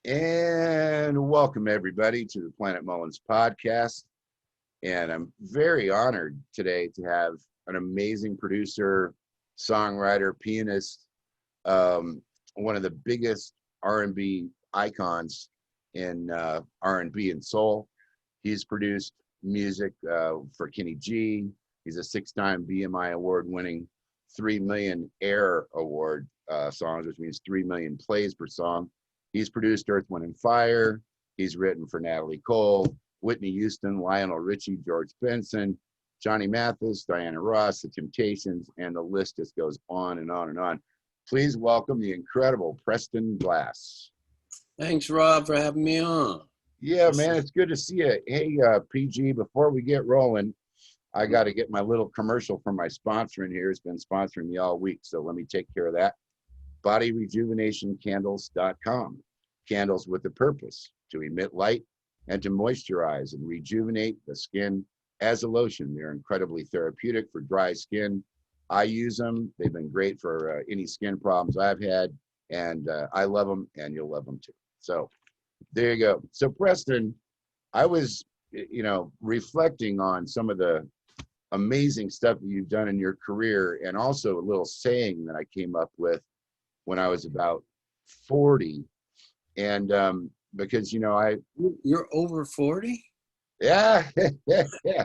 And welcome everybody to the Planet Mullins podcast. And I'm very honored today to have an amazing producer, songwriter, pianist, one of the biggest R&B icons in R&B and soul. He's produced music for Kenny G. He's a 6-time BMI award-winning 3 million Air Award songs, which means 3 million plays per song. He's produced Earth, Wind & Fire. He's written for Natalie Cole, Whitney Houston, Lionel Richie, George Benson, Johnny Mathis, Diana Ross, The Temptations, and the list just goes on and on and on. Please welcome the incredible Preston Glass. Thanks, Rob, for having me on. Yeah, man, it's good to see you. Hey, PG, before we get rolling, I got to get my little commercial from my sponsor in here. It's been sponsoring me all week, so let me take care of that. BodyRejuvenationCandles.com. Candles with a purpose to emit light and to moisturize and rejuvenate the skin as a lotion. They're incredibly therapeutic for dry skin. I use them. They've been great for any skin problems I've had, and I love them, and you'll love them too. So there you go. So Preston, I was, reflecting on some of the amazing stuff that you've done in your career, and also a little saying that I came up with when I was about 40. And because, You're over 40? Yeah. Yeah.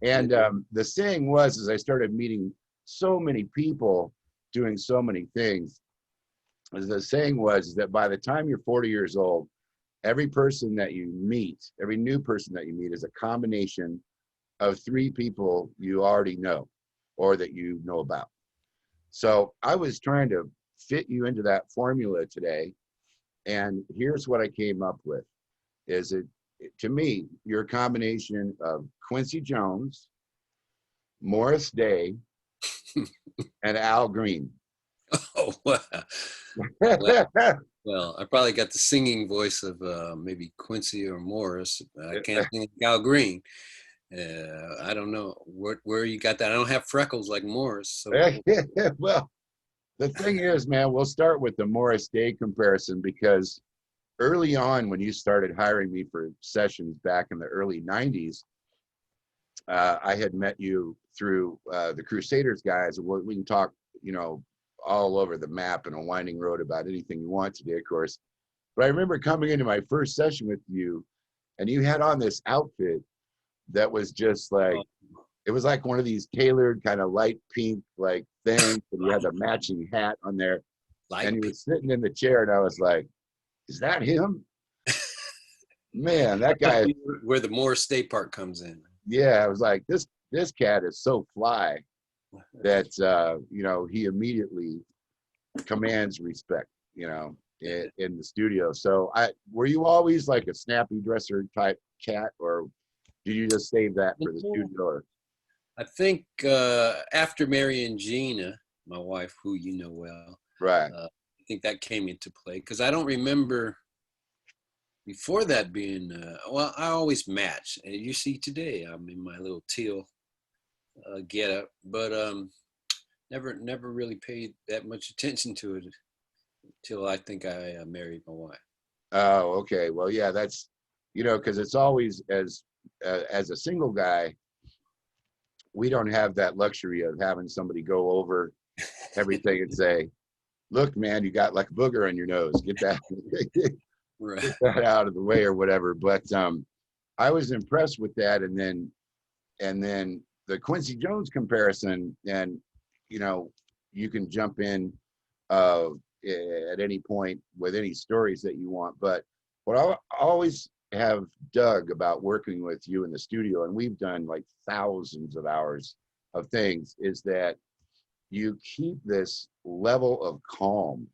And the saying was, as I started meeting so many people doing so many things, as the saying was that by the time you're 40 years old, every person that you meet, every new person that you meet is a combination of 3 people you already know or that you know about. So I was trying to fit you into that formula today. And here's what I came up with, is it, to me, you're a combination of Quincy Jones, Morris Day, and Al Green. Oh, wow. Well, I probably got the singing voice of maybe Quincy or Morris. I can't sing Al Green. I don't know where you got that. I don't have freckles like Morris. So. Well, the thing is, man, we'll start with the Morris Day comparison, because early on when you started hiring me for sessions back in the early 90s, I had met you through the Crusaders guys. We can talk, all over the map and a winding road about anything you want today, of course. But I remember coming into my first session with you, and you had on this outfit that was just like, it was like one of these tailored kind of light pink like things, and you had the matching hat on there. And he was sitting in the chair, and I was like, is that him? Man, that guy. Where the Morris State Park comes in. Yeah, I was like, this cat is so fly that, he immediately commands respect, in the studio. So were you always like a snappy dresser type cat, or did you just save that for the studio? I think after marrying Gina, my wife, who you know well, right? I think that came into play, because I don't remember before that being. Well, I always match, and you see today I'm in my little teal getup, but never really paid that much attention to it until I think I married my wife. Oh, okay. Well, yeah, that's because it's always as a single guy, we don't have that luxury of having somebody go over everything and say, look, man, you got like a booger on your nose. Get that, right. Get that out of the way or whatever. But I was impressed with that. And then the Quincy Jones comparison, and, you can jump in at any point with any stories that you want. But what I always have dug about working with you in the studio, and we've done like thousands of hours of things, is that you keep this level of calm.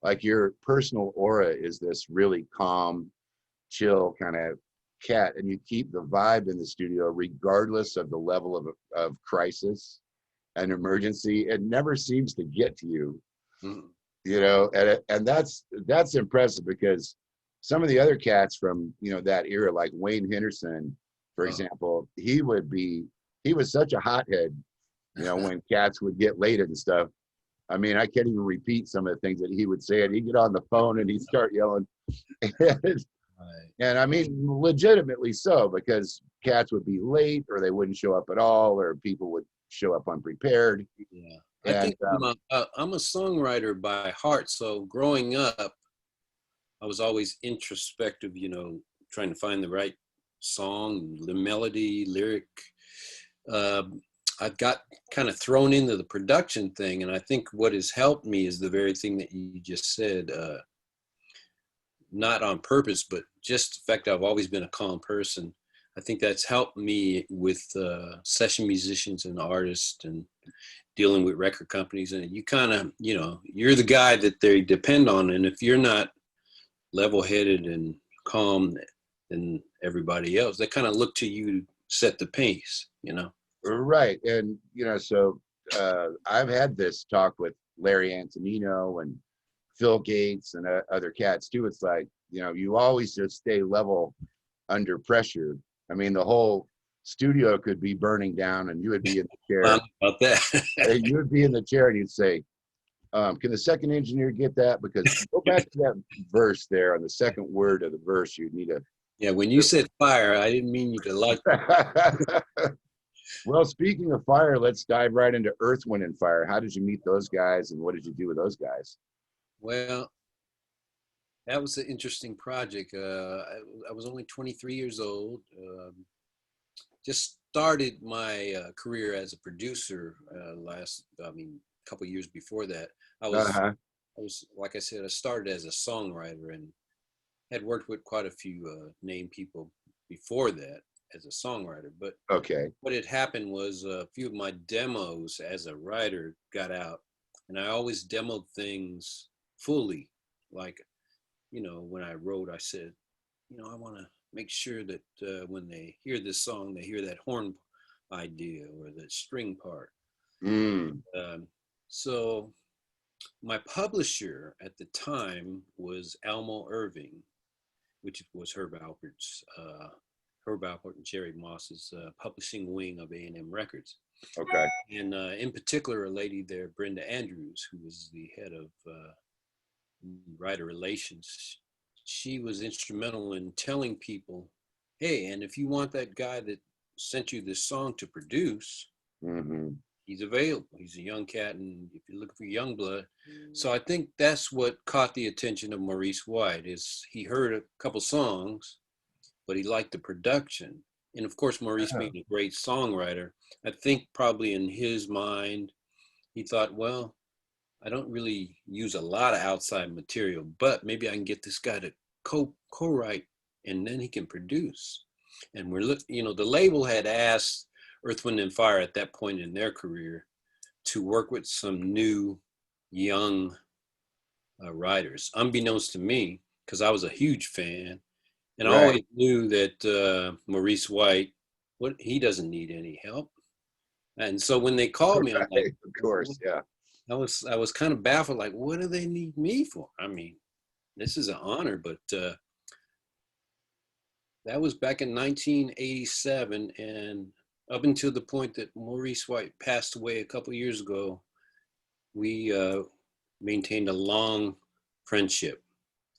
Like your personal aura is this really calm, chill kind of cat, and you keep the vibe in the studio regardless of the level of crisis and emergency. It never seems to get to you. And that's impressive, because some of the other cats from that era, like Wayne Henderson, for example, he was such a hothead, when cats would get late and stuff. I mean, I can't even repeat some of the things that he would say, and he'd get on the phone and he'd start yelling. And, Right. and I mean, legitimately so, because cats would be late or they wouldn't show up at all, or people would show up unprepared. Yeah. I And think I'm a songwriter by heart. So growing up, I was always introspective, trying to find the right song, the melody, lyric. Uh, I got kind of thrown into the production thing. And I think what has helped me is the very thing that you just said, not on purpose, but just the fact I've always been a calm person. I think that's helped me with session musicians and artists and dealing with record companies. And you kind of, you're the guy that they depend on. And if you're not level-headed and calm than everybody else, they kind of look to you to set the pace. right. And, so I've had this talk with Larry Antonino and Phil Gates and other cats too. It's like, you always just stay level under pressure. I mean, the whole studio could be burning down and you would be in the chair. About that. You would be in the chair and you'd say, can the second engineer get that? Because go back to that verse there on the second word of the verse. You need a. Yeah, when you said fire, I didn't mean you to like. Well, speaking of fire, let's dive right into Earth, Wind, and Fire. How did you meet those guys, and what did you do with those guys? Well, that was an interesting project. I was only 23 years old. Just started my career as a producer a couple years before that. I was, like I said, I started as a songwriter and had worked with quite a few named people before that as a songwriter. But Okay. what had happened was a few of my demos as a writer got out, and I always demoed things fully. Like, when I wrote, I said, I want to make sure that when they hear this song, they hear that horn idea or the string part. Mm. So my publisher at the time was Almo Irving, which was Herb Alpert and Jerry Moss's publishing wing of A&M Records. Okay. And in particular, a lady there, Brenda Andrews, who was the head of writer relations. She was instrumental in telling people, hey, and if you want that guy that sent you this song to produce, he's available. He's a young cat, and if you're looking for young blood. So I think that's what caught the attention of Maurice White, is he heard a couple songs, but he liked the production. And of course, Maurice being a great songwriter, I think probably in his mind, he thought, well, I don't really use a lot of outside material, but maybe I can get this guy to co-write, and then he can produce. And the label had asked Earth, Wind, and Fire at that point in their career to work with some new, young writers, unbeknownst to me, because I was a huge fan. And I always knew that Maurice White, he doesn't need any help. And so when they called me, I'm like, of course, yeah. I was kind of baffled, like, what do they need me for? I mean, this is an honor, but that was back in 1987, and up until the point that Maurice White passed away a couple of years ago, we maintained a long friendship,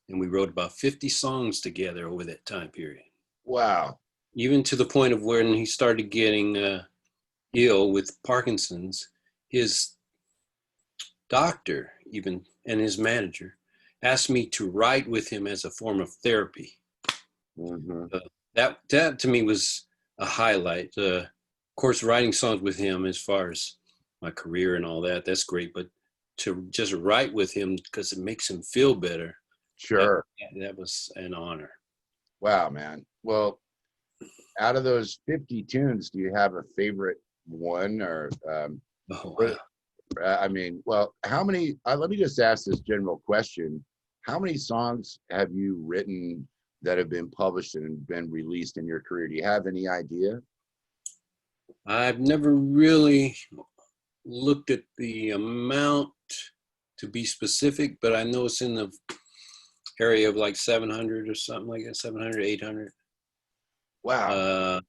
and we wrote about 50 songs together over that time period. Wow. Even to the point of when he started getting ill with Parkinson's, his doctor even and his manager asked me to write with him as a form of therapy. That to me was a highlight. Of course, writing songs with him, as far as my career and all that, that's great. But to just write with him because it makes him feel better. Sure. That was an honor. Wow, man. Well, out of those 50 tunes, do you have a favorite one, or I mean, well, how many, let me just ask this general question. How many songs have you written that have been published and been released in your career? Do you have any idea? I've never really looked at the amount to be specific, but I know it's in the area of like 700 or something like that, 700, 800. Wow.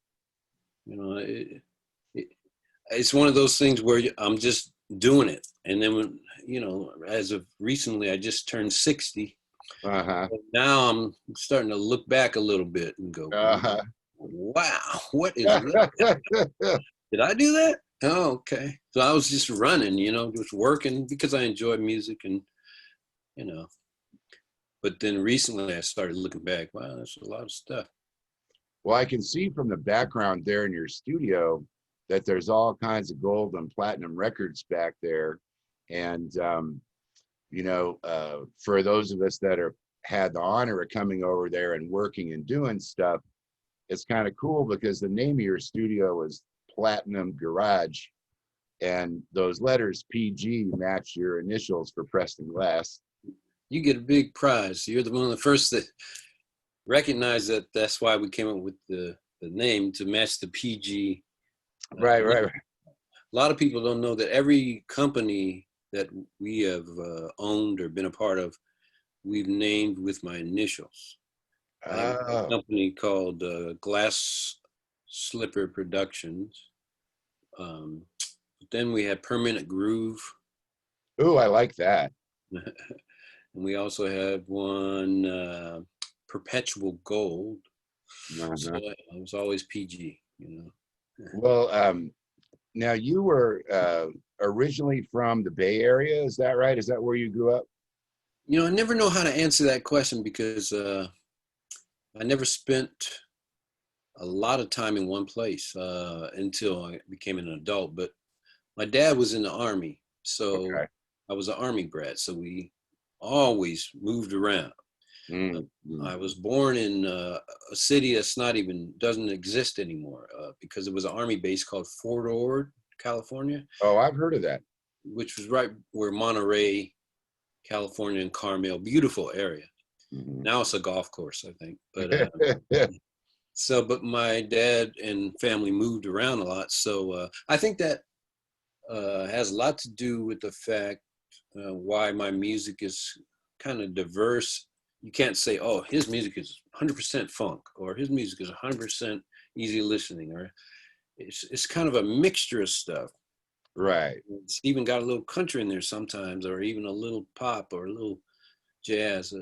It's one of those things where I'm just doing it. And then you know, as of recently, I just turned 60. Uh-huh. Now I'm starting to look back a little bit and go, Uh-huh. wow, what is that? Did I do that? Oh, okay. So I was just running, you know, just working because I enjoy music and, you know, but then recently I started looking back, wow, that's a lot of stuff. Well, I can see from the background there in your studio that there's all kinds of gold and platinum records back there. And, you know, for those of us that are had the honor of coming over there and working and doing stuff, it's kind of cool because the name of your studio is Platinum Garage. And those letters PG match your initials for Preston Glass. You get a big prize. You're the one of the first that recognize that that's why we came up with the name to match the PG. Right. A lot of people don't know that every company that we have owned or been a part of, we've named with my initials. I have a company called Glass Slipper Productions. Then we have Permanent Groove. Oh, I like that. And we also have one, Perpetual Gold. So I was always PG, you know. Well, now you were originally from the Bay Area, is that right? Is that where you grew up? You know, I never know how to answer that question because I never spent a lot of time in one place until I became an adult. But my dad was in the Army, so Okay. I was an Army brat, so we always moved around. I was born in a city that's doesn't exist anymore because it was an Army base called Fort Ord, California. Oh, I've heard of that. Which was right where Monterey, California, and Carmel, beautiful area. Now it's a golf course, I think. But but my dad and family moved around a lot. So I think that has a lot to do with the fact why my music is kind of diverse. You can't say, oh, his music is 100% funk or his music is 100% easy listening, or it's kind of a mixture of stuff. Right. It's even got a little country in there sometimes, or even a little pop or a little jazz,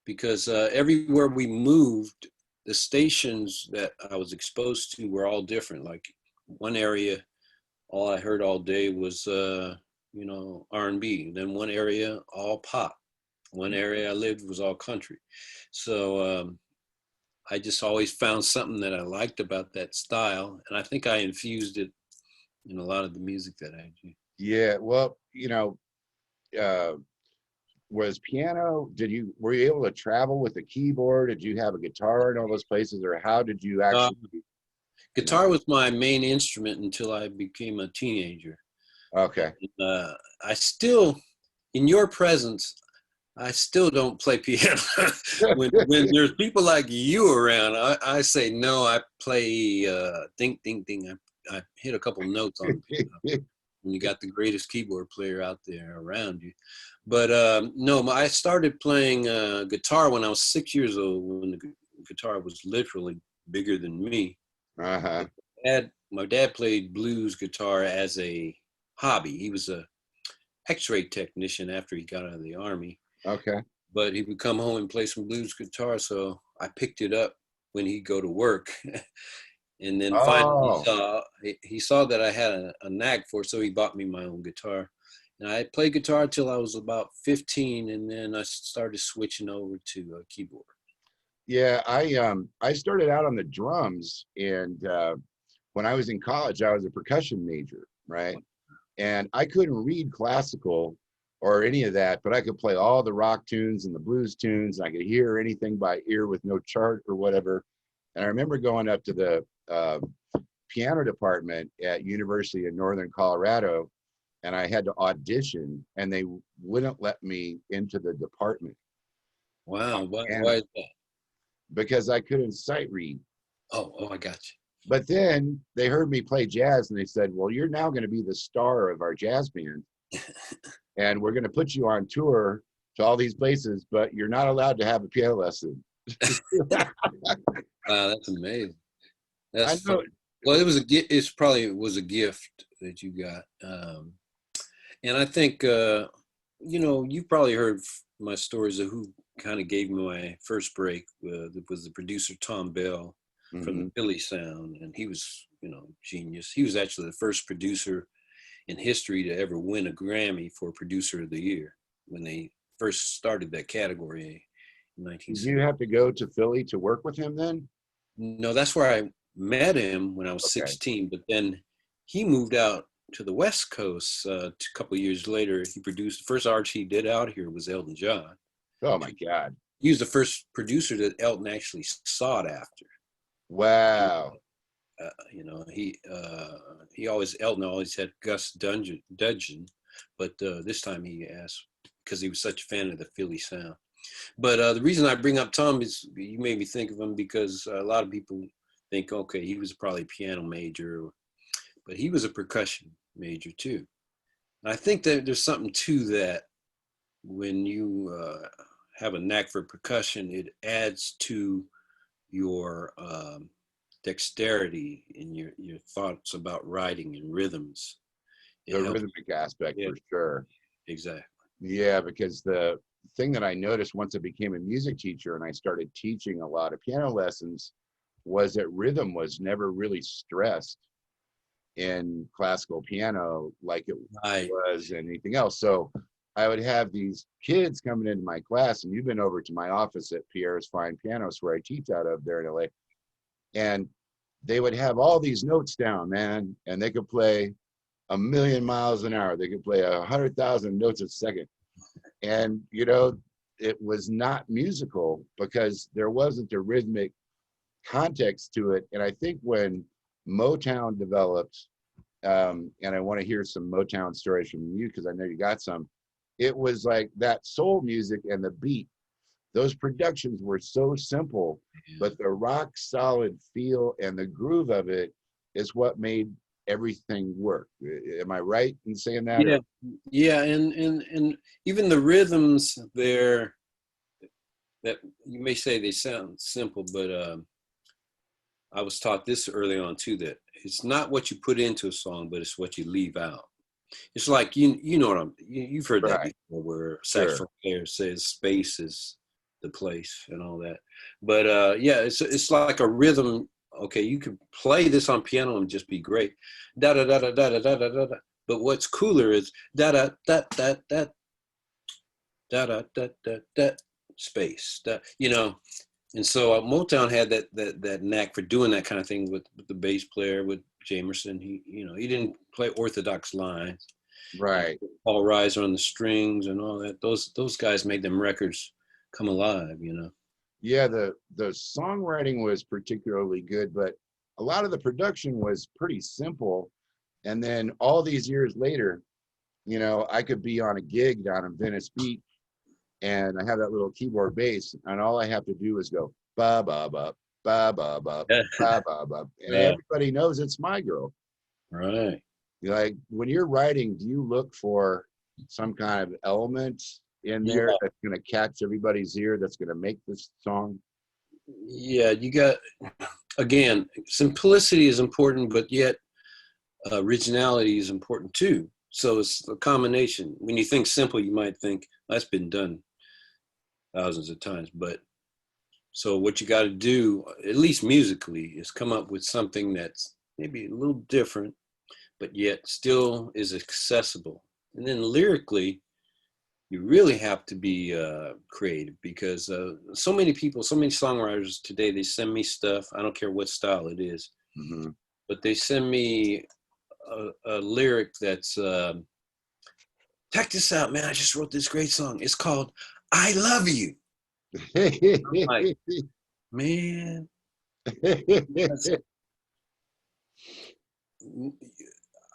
because everywhere we moved, the stations that I was exposed to were all different. Like one area, all I heard all day was, you know, R&B. Then one area, all pop. One area I lived was all country. So I just always found something that I liked about that style. And I think I infused it in a lot of the music that I do. Yeah. Well, you know, was piano, were you able to travel with a keyboard? Did you have a guitar in all those places, or how did you actually? Guitar was my main instrument until I became a teenager. Okay. And, I still, in your presence, I still don't play piano. when there's people like you around, I say, no, I play ding, ding, ding. I hit a couple notes on the piano. And you got the greatest keyboard player out there around you. But no, I started playing guitar when I was 6 years old, when the guitar was literally bigger than me. Uh-huh. My dad played blues guitar as a hobby. He was a X-ray technician after he got out of the Army. Okay. But he would come home and play some blues guitar, so I picked it up when he'd go to work. And then finally he saw that I had a knack for it, so he bought me my own guitar. And I played guitar till I was about 15, and then I started switching over to a keyboard. Yeah, I started out on the drums, and when I was in college, I was a percussion major, right? And I couldn't read classical or any of that, but I could play all the rock tunes and the blues tunes, and I could hear anything by ear with no chart or whatever. And I remember going up to the piano department at University of Northern Colorado, and I had to audition, and they wouldn't let me into the department. Wow, why is that? Because I couldn't sight read. Oh, I got you. But then they heard me play jazz, and they said, well, you're now going to be the star of our jazz band, and we're going to put you on tour to all these places, but you're not allowed to have a piano lesson. Wow, that's amazing. That's I know. Well, it probably was a gift that you got. And I think you probably heard my stories of who kind of gave me my first break. It was the producer Tom Bell from the Hmm. Philly sound, and he was, genius. He was actually the first producer in history to ever win a Grammy for Producer of the Year when they first started that category in Did you 1970. have to go to Philly to work with him then? No, that's where I met him when I was Okay. 16, but then he moved out to the West Coast a couple of years later. He produced the first artist he did out here was Elton John. Oh my God. He was the first producer that Elton actually sought after. Wow. Elton always had Gus Dudgeon, but this time he asked because he was such a fan of the Philly sound. But the reason I bring up Tom is you made me think of him because a lot of people think, okay, he was probably a piano major, but he was a percussion major too. And I think that there's something to that when you have a knack for percussion, it adds to your dexterity and your thoughts about writing and rhythms. It The helps. rhythmic aspect Yeah, for sure. exactly. Yeah, because the thing that I noticed once I became a music teacher and I started teaching a lot of piano lessons was that rhythm was never really stressed in classical piano like it Right. was anything else. So I would have these kids coming into my class, and you've been over to my office at Pierre's Fine Pianos where I teach out of there in LA, and they would have all these notes down, man, and they could play a million miles an hour. They could play 100,000 notes a second. And, it was not musical because there wasn't a rhythmic context to it. And I think when Motown developed, and I want to hear some Motown stories from you because I know you got some, it was like that soul music and the beat. Those productions were so simple, but the rock solid feel and the groove of it is what made everything work. Am I right in saying that? Yeah, Or yeah, and even the rhythms there that you may say they sound simple, but I was taught this early on too, that it's not what you put into a song, but it's what you leave out. It's like you know what you've heard that right, before, where a sure. saxophone player says space is the place and all that. But yeah, it's like a rhythm. Okay, you could play this on piano and just be great, da da da da da da da da da. But what's cooler is da da da da da da da da da da space. And so Motown had that knack for doing that kind of thing with the bass player with Jamerson. He didn't play orthodox lines. And Right. Paul Reiser on the strings and all that. Those guys made them records come alive. Yeah, the songwriting was particularly good, but a lot of the production was pretty simple. And then all these years later, I could be on a gig down in Venice Beach and I have that little keyboard bass, and all I have to do is go ba ba ba ba ba ba Yeah. ba ba ba, and Right. everybody knows it's my girl. Right. Like when you're writing, do you look for some kind of element in there Yeah. that's going to catch everybody's ear, that's going to make this song? Yeah. You got, again, simplicity is important, but yet originality is important too. So it's a combination. When you think simple, you might think that's been done thousands of times. But so what you got to do, at least musically, is come up with something that's maybe a little different, but yet still is accessible. And then lyrically, you really have to be creative because so many people, so many songwriters today, they send me stuff. I don't care what style it is, Mm-hmm. but they send me a lyric that's, check this out, man. I just wrote this great song. It's called I Love You. I'm like, man, that's,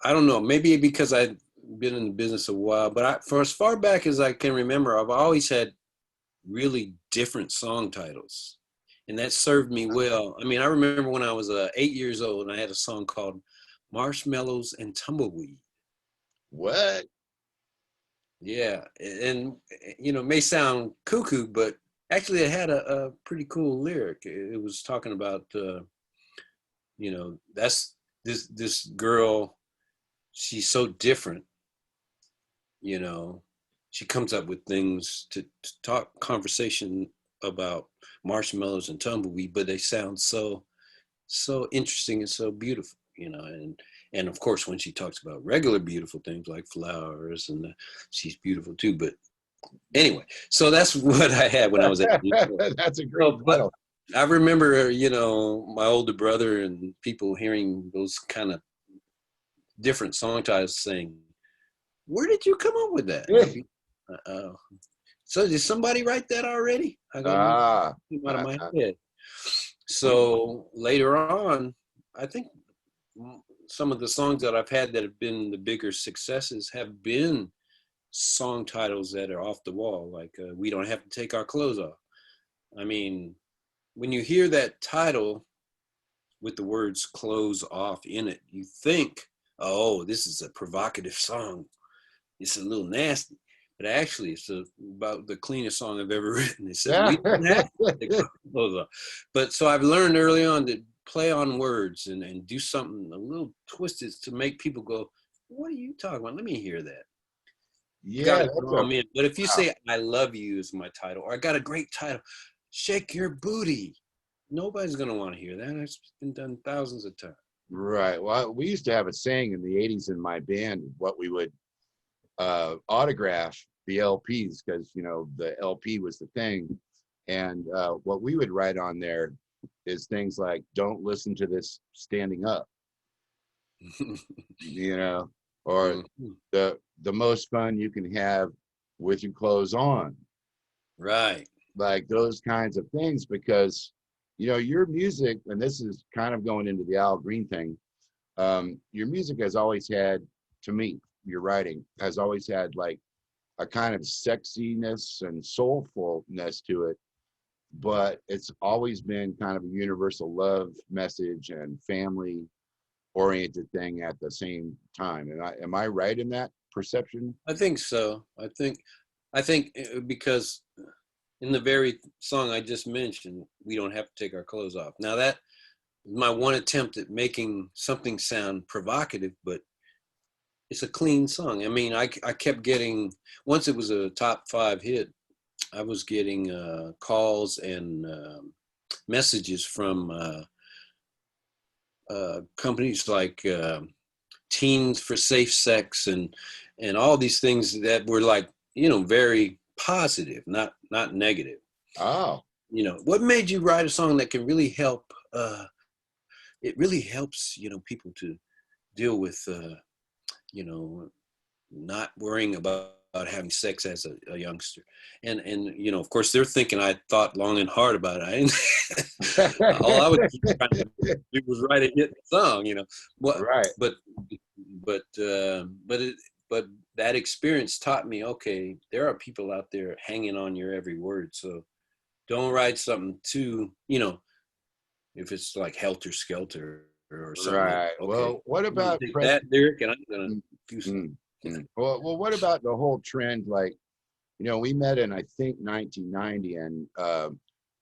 I don't know. Maybe because I've been in the business a while, but for as far back as I can remember, I've always had really different song titles. And that served me well. I mean, I remember when I was 8 years old and I had a song called Marshmallows and Tumbleweed. What? Yeah. And, it may sound cuckoo, but actually it had a pretty cool lyric. It was talking about, that's this girl, she's so different, you know, she comes up with things to talk conversation about marshmallows and tumbleweed, but they sound so interesting and so beautiful, you know. And of course, when she talks about regular beautiful things like flowers, and she's beautiful too. But anyway, so that's what I had when I was at. That's a great But title. I remember, you know, my older brother and people hearing those kind of different song titles saying, "Where did you come up with that?" Uh, so did somebody write that already? I go, "No, it came out of my head." So later on, I think some of the songs that I've had that have been the bigger successes have been song titles that are off the wall, like "We Don't Have to Take Our Clothes Off." I mean, when you hear that title with the words "clothes off" in it, you think, "Oh, this is a provocative song. It's a little nasty." But actually, it's about the cleanest song I've ever written. It says, "We don't have to take our clothes off." But so I've learned early on to play on words and do something a little twisted to make people go, "What are you talking about? Let me hear that." Got Yeah, to draw them in. But if you say "I love you" is my title, or I got a great title, "Shake Your Booty," nobody's gonna want to hear that. It's been done thousands of times. right. Well, we used to have a saying in the 80s in my band, what we would autograph the LPs, because, you know, the LP was the thing. And what we would write on there is things like, "Don't listen to this standing up," you know, or the most fun you can have with your clothes on. Right. Like those kinds of things, because, you know, your music, and this is kind of going into the Al Green thing, your music has always had, to me, your writing has always had like a kind of sexiness and soulfulness to it, but it's always been kind of a universal love message and family oriented thing at the same time. And am I right in that perception? I think so. I think because in the very song I just mentioned, "We Don't Have to Take Our Clothes Off." Now that is my one attempt at making something sound provocative, but it's a clean song. I mean, I kept getting, once it was a top 5 hit, I was getting calls and messages from companies like Teens for Safe Sex and all these things that were like, you know, very positive, not negative. Oh, You know, what made you write a song that can really help? It really helps, you know, people to deal with, you know, not worrying about having sex as a youngster. And you know, of course, they're thinking I thought long and hard about it. All I was trying to do was write a hit song, you know. What? right. But but but that experience taught me, okay, there are people out there hanging on your every word. So don't write something too, you know, if it's like Helter Skelter or something that, Right. okay, Well, what I'm gonna about take that Preston? lyric and I'm gonna Mm, do something. mm, well, what about the whole trend? Like, you know, we met in, I think, 1990, and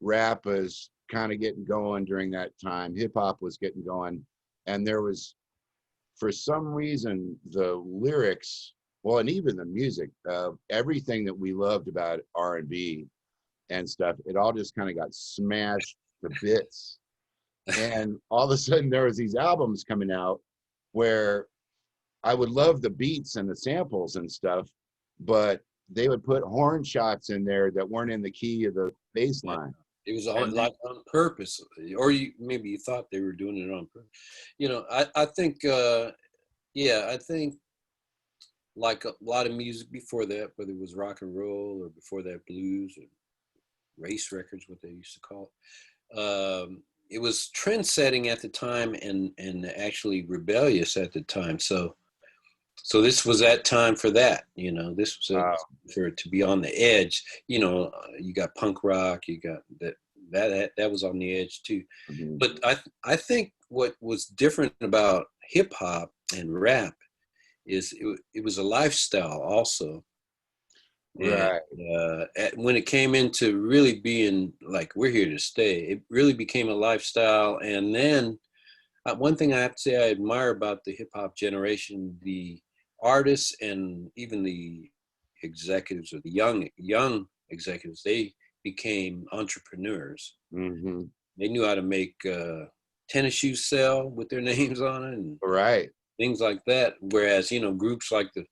rap was kind of getting going during that time. Hip hop was getting going, and there was, for some reason, the lyrics, well, and even the music, everything that we loved about R&B and stuff, it all just kind of got smashed to bits. And all of a sudden, there was these albums coming out where I would love the beats and the samples and stuff, but they would put horn shots in there that weren't in the key of the bass Yeah. line. It was And on then, like on purpose, or maybe you thought they were doing it on purpose. You know, I think yeah, I think like a lot of music before that, whether it was rock and roll or before that blues or race records, what they used to call it, it was trend setting at the time and actually rebellious at the time. So this was that time for that, you know. This was uh, for it to be on the edge. You know, you got punk rock, you got that was on the edge too. mhm, But I think what was different about hip hop and rap is it was a lifestyle also. And right. when it came into really being like we're here to stay, it really became a lifestyle. And then one thing I have to say I admire about the hip hop generation, the artists and even the executives or the young executives, they became entrepreneurs. Mm-hmm. They knew how to make tennis shoes sell with their names on it and Right. things like that. Whereas, groups like the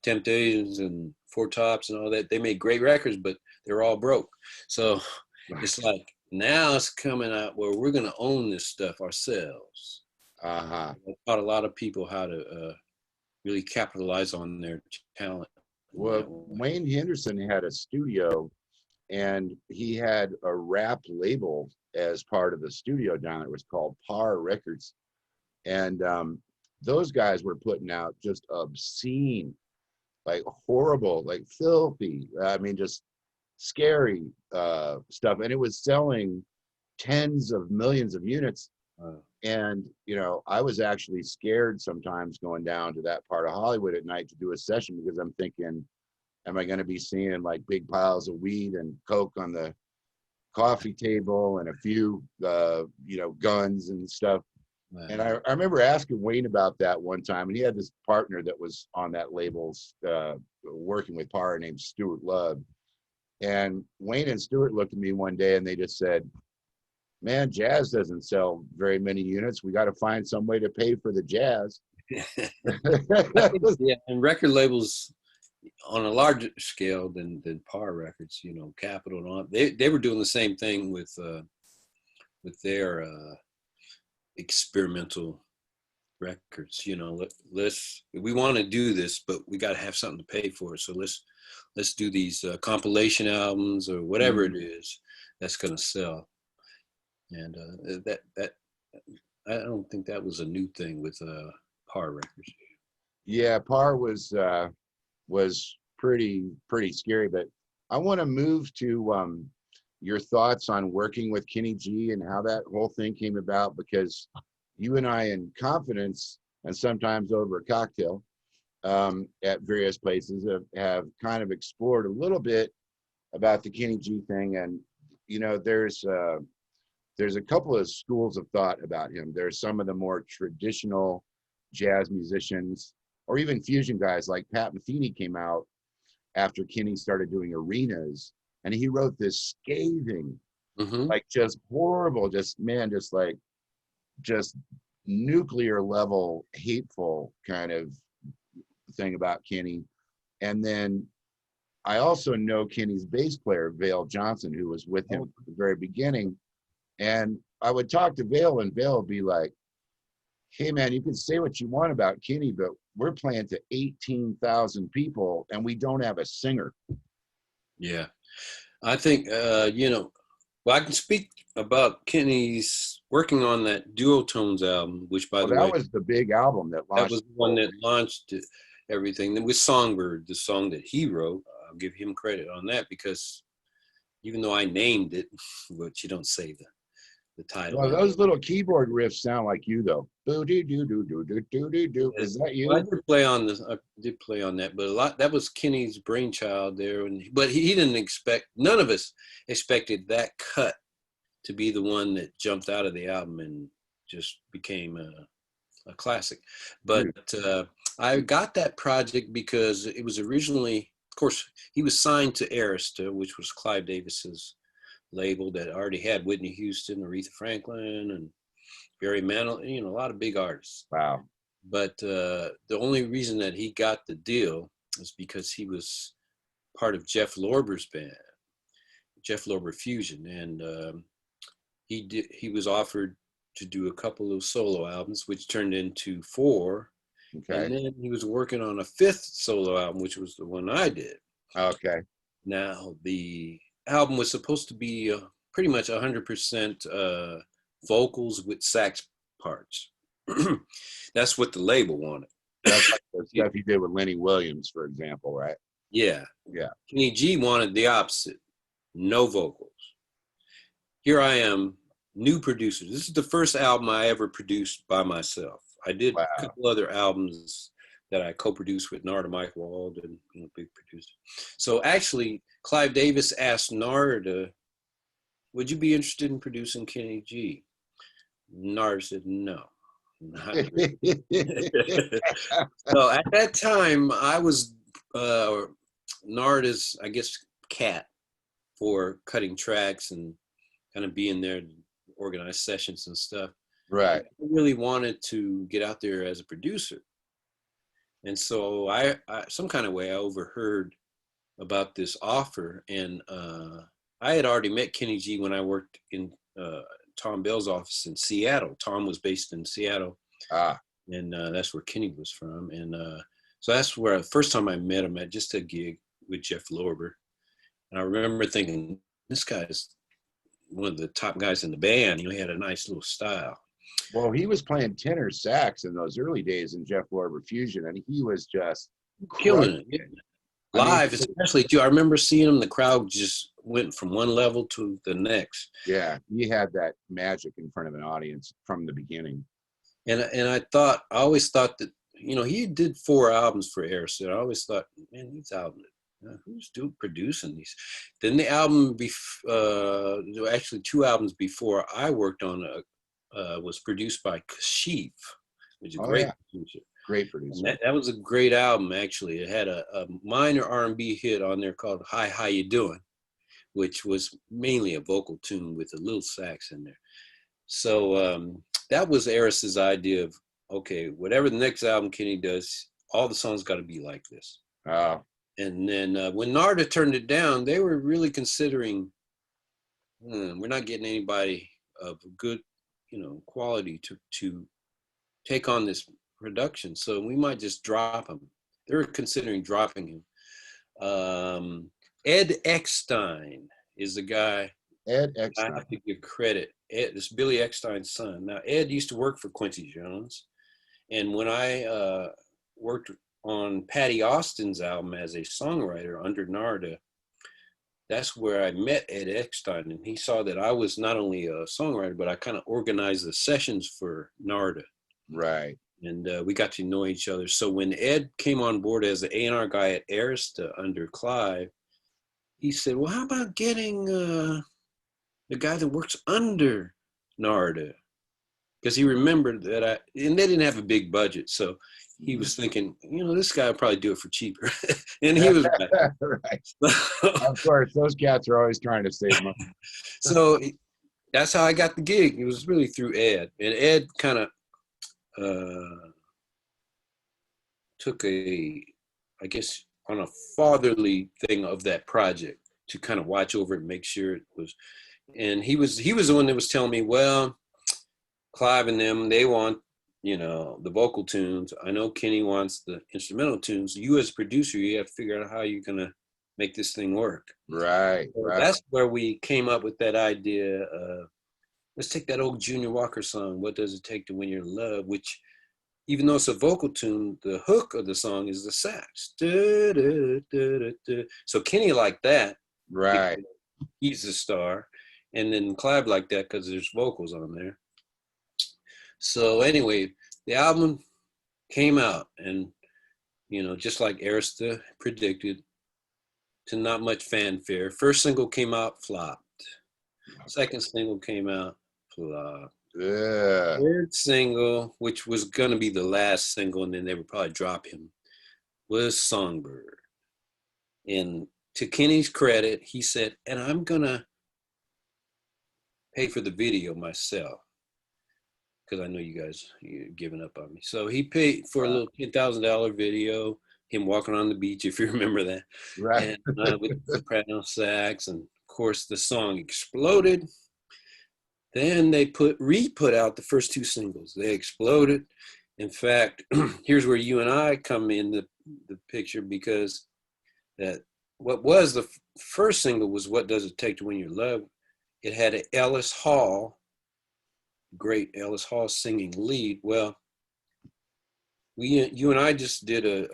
Temptations and Four Tops and all that, they made great records, but they're all broke. So it's like now it's coming out where we're going to own this stuff ourselves. Uh-huh. I taught a lot of people how to really capitalize on their talent. Well, Wayne Henderson had a studio, and he had a rap label as part of the studio down there. It was called Par Records. And those guys were putting out just obscene, like horrible, like filthy, I mean, just scary stuff. And it was selling tens of millions of units. And, I was actually scared sometimes going down to that part of Hollywood at night to do a session because I'm thinking, am I going to be seeing like big piles of weed and coke on the coffee table and a few, guns and stuff? And I remember asking Wayne about that one time, and he had this partner that was on that label's working with Parr named Stuart Love. And Wayne and Stuart looked at me one day and they just said, man, jazz doesn't sell very many units. We got to find some way to pay for the jazz. Yeah, and record labels on a larger scale than Parr Records, Capitol and all, they were doing the same thing with their experimental records. We want to do this, but we got to have something to pay for it. So let's do these compilation albums or whatever it is that's going to sell. And that I don't think that was a new thing with Parr Records. Yeah, Parr was pretty scary. But I want to move to your thoughts on working with Kenny G and how that whole thing came about, because you and I, in confidence and sometimes over a cocktail at various places, have kind of explored a little bit about the Kenny G thing. And there's a couple of schools of thought about him. There's some of the more traditional jazz musicians, or even fusion guys like Pat Metheny came out after Kenny started doing arenas, and he wrote this scathing, like just horrible, just nuclear level hateful kind of thing about Kenny. And then I also know Kenny's bass player, Vale Johnson, who was with him at the very beginning. And I would talk to Vale, and Vale would be like, hey man, you can say what you want about Kenny, but we're playing to 18,000 people and we don't have a singer. Yeah. I think, well, I can speak about Kenny's working on that Duotones album, which by the way, that was the big album that launched. That was the one that launched everything. Then with Songbird, the song that he wrote, I'll give him credit on that, because even though I named it, but you don't say the title. Well, those little keyboard riffs sound like you though. Boo doo doo doo doo doo doo doo doo. Is that you? Well, I did play on that, but that was Kenny's brainchild there. But he didn't expect, none of us expected that cut to be the one that jumped out of the album and just became a classic. But I got that project because it was originally, of course, he was signed to Arista, which was Clive Davis's label that already had Whitney Houston, Aretha Franklin, and Barry Manilow, a lot of big artists. Wow. But the only reason that he got the deal was because he was part of Jeff Lorber's band, Jeff Lorber Fusion, and he was offered to do a couple of solo albums, which turned into 4. Okay. And then he was working on a 5th solo album, which was the one I did. Okay. Now, the album was supposed to be pretty much 100% vocals with sax parts. That's what the label wanted. That's like the stuff you did with Lenny Williams, for example, right? Yeah. Yeah. Kenny G wanted the opposite. No vocals. Here I am, new producer. This is the first album I ever produced by myself. I did a couple other albums that I co-produced with Narada Mike Walden, big producer. So actually, Clive Davis asked Narada, would you be interested in producing Kenny G? Narada said, no. Not really. So at that time, I was Narda's, I guess, cat for cutting tracks and kind of being there to organize sessions and stuff. Right. I really wanted to get out there as a producer. And so I some kind of way I overheard about this offer, and I had already met Kenny G when I worked in Tom Bell's office in Seattle. Tom was based in Seattle, and that's where Kenny was from. And so that's where the first time I met him at just a gig with Jeff Lorber. And I remember thinking, this guy's one of the top guys in the band. He had a nice little style. Well, he was playing tenor sax in those early days in Jeff Lorber Fusion, and he was just killing it. Live, especially too. I remember seeing him. The crowd just went from one level to the next. Yeah, he had that magic in front of an audience from the beginning. And I always thought that, you know, he did 4 albums for Aerosmith. I always thought, man, these albums, who's producing these? Then the album, actually 2 albums before I worked on, was produced by Kashif, which is a great producer. Great producer. That was a great album, actually. It had a minor R&B hit on there called Hi, How You Doing, which was mainly a vocal tune with a little sax in there. So that was Eris's idea of, okay, whatever the next album Kenny does, all the songs got to be like this. Oh. And then when Narda turned it down, they were really considering, we're not getting anybody of good, you know, quality to take on this production, so we might just drop him. They were considering dropping him. Ed Eckstein is the guy. Ed Eckstein. I have to give credit. Ed, this is Billy Eckstein's son. Now, Ed used to work for Quincy Jones, and when I worked on Patty Austin's album as a songwriter under Narda, that's where I met Ed Eckstein, and he saw that I was not only a songwriter, but I kind of organized the sessions for Narda. Right. And we got to know each other. So when Ed came on board as the A&R guy at Arista under Clive, he said, well, how about getting the guy that works under Narda? Because he remembered that and they didn't have a big budget. So he was thinking, you know, this guy will probably do it for cheaper. And he was right. Right. Of course, those cats are always trying to save money. So that's how I got the gig. It was really through Ed. And Ed kind of took I guess, on a fatherly thing of that project to kind of watch over it and make sure it was. And he was the one that was telling me, well, Clive and them, they want, you know, the vocal tunes. I know Kenny wants the instrumental tunes. You as a producer, you have to figure out how you're going to make this thing work. Right, So right. that's where we came up with that idea. Let's take that old Junior Walker song, What Does It Take to Win Your Love, which, even though it's a vocal tune, the hook of the song is the sax. Da, da, da, da, da. So Kenny liked that. Right. He's the star. And then Clive liked that because there's vocals on there. So anyway, the album came out, and, you know, just like Arista predicted, to not much fanfare. First single came out, flopped. Second single came out, flopped. Yeah. Third single, which was going to be the last single, and then they would probably drop him, was Songbird. And to Kenny's credit, he said, and I'm going to pay for the video myself, because I know you guys, you're giving up on me. So he paid for a little $10,000 video, him walking on the beach, if you remember that. Right. And with the soprano sax, and of course the song exploded. Then they re-put out the first 2 singles. They exploded. In fact, here's where you and I come in the picture, because that what was the first single was What Does It Take to Win Your Love. It had an Ellis Hall, great Ellis Hall singing lead. Well, you and I just did a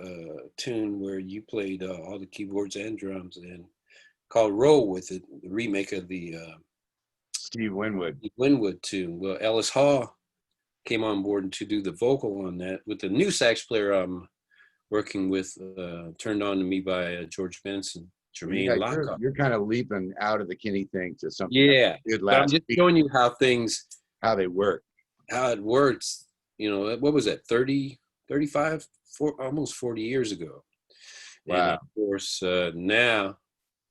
tune where you played all the keyboards and drums, and called Roll With It, the remake of the Steve Winwood tune. Well, Ellis Hall came on board to do the vocal on that with the new sax player I'm working with, turned on to me by George Benson, Jermaine Lockhart. You're kind of leaping out of the Kenny thing to something. Yeah, I'm just showing you how they work, how it works. You know, what was that, 35, almost 40 years ago. And Wow. of course, now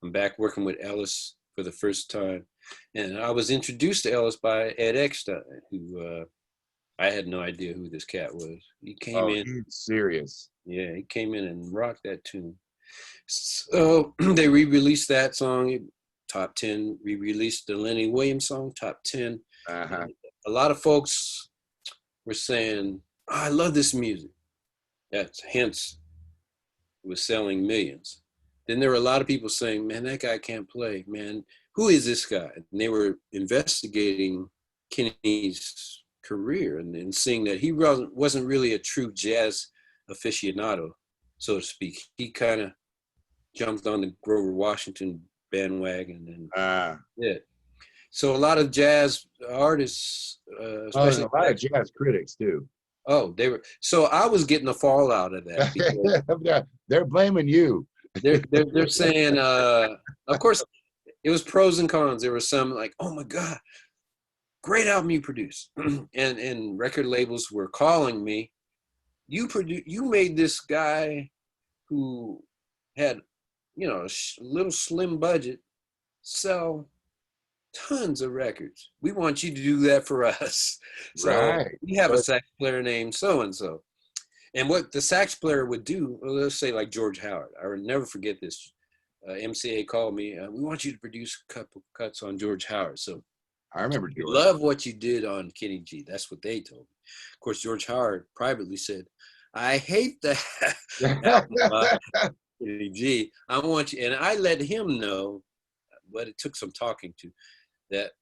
I'm back working with Ellis for the first time. And I was introduced to Ellis by Ed Eckstein, who I had no idea who this cat was. He came Oh, in. he's serious. Yeah, he came in and rocked that tune. So they re-released that song, top 10, re-released the Lenny Williams song, top 10. Uh-huh. A lot of folks were saying, oh, I love this music. That's hence it was selling millions. Then there were a lot of people saying, man, that guy can't play, man. Who is this guy? And they were investigating Kenny's career and seeing that he wasn't really a true jazz aficionado, so to speak. He kind of jumped on the Grover Washington bandwagon and yeah. So a lot of jazz artists, There's especially a lot of jazz critics too. they were. So I was getting a fallout of that because They're blaming you. they're saying, of course, it was pros and cons. There were some like, oh my God, great album you produced, and record labels were calling me. You made this guy who had, a little slim budget sell tons of records. We want you to do that for us. So Right. we have a sax player named so-and-so. And what the sax player would do, let's say like George Howard, I will never forget this. MCA called me, we want you to produce a couple cuts on George Howard. So I remember we George. love what you did on Kenny G. That's what they told me. Of course, George Howard privately said, I hate that album, Kenny G. I want you, and I let him know, but it took some talking to, that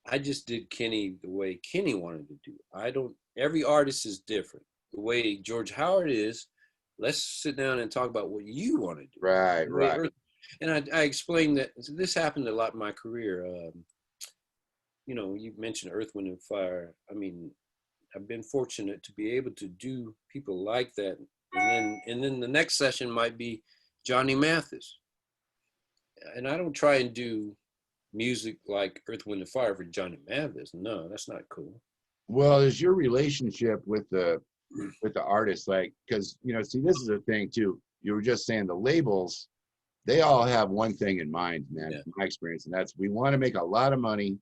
I just did Kenny the way Kenny wanted to do. Every artist is different. The way George Howard is, let's sit down and talk about what you want to do. Right. And I explained that this happened a lot in my career. You mentioned Earth, Wind, and Fire. I mean, I've been fortunate to be able to do people like that. And then the next session might be Johnny Mathis. And I don't try and do music like Earth, Wind, and Fire for Johnny Mathis. No, that's not cool. Well, is your relationship with the artist like, because see, this is the thing too. You were just saying the labels, they all have one thing in mind, man, from my experience, and that's we want to make a lot of money,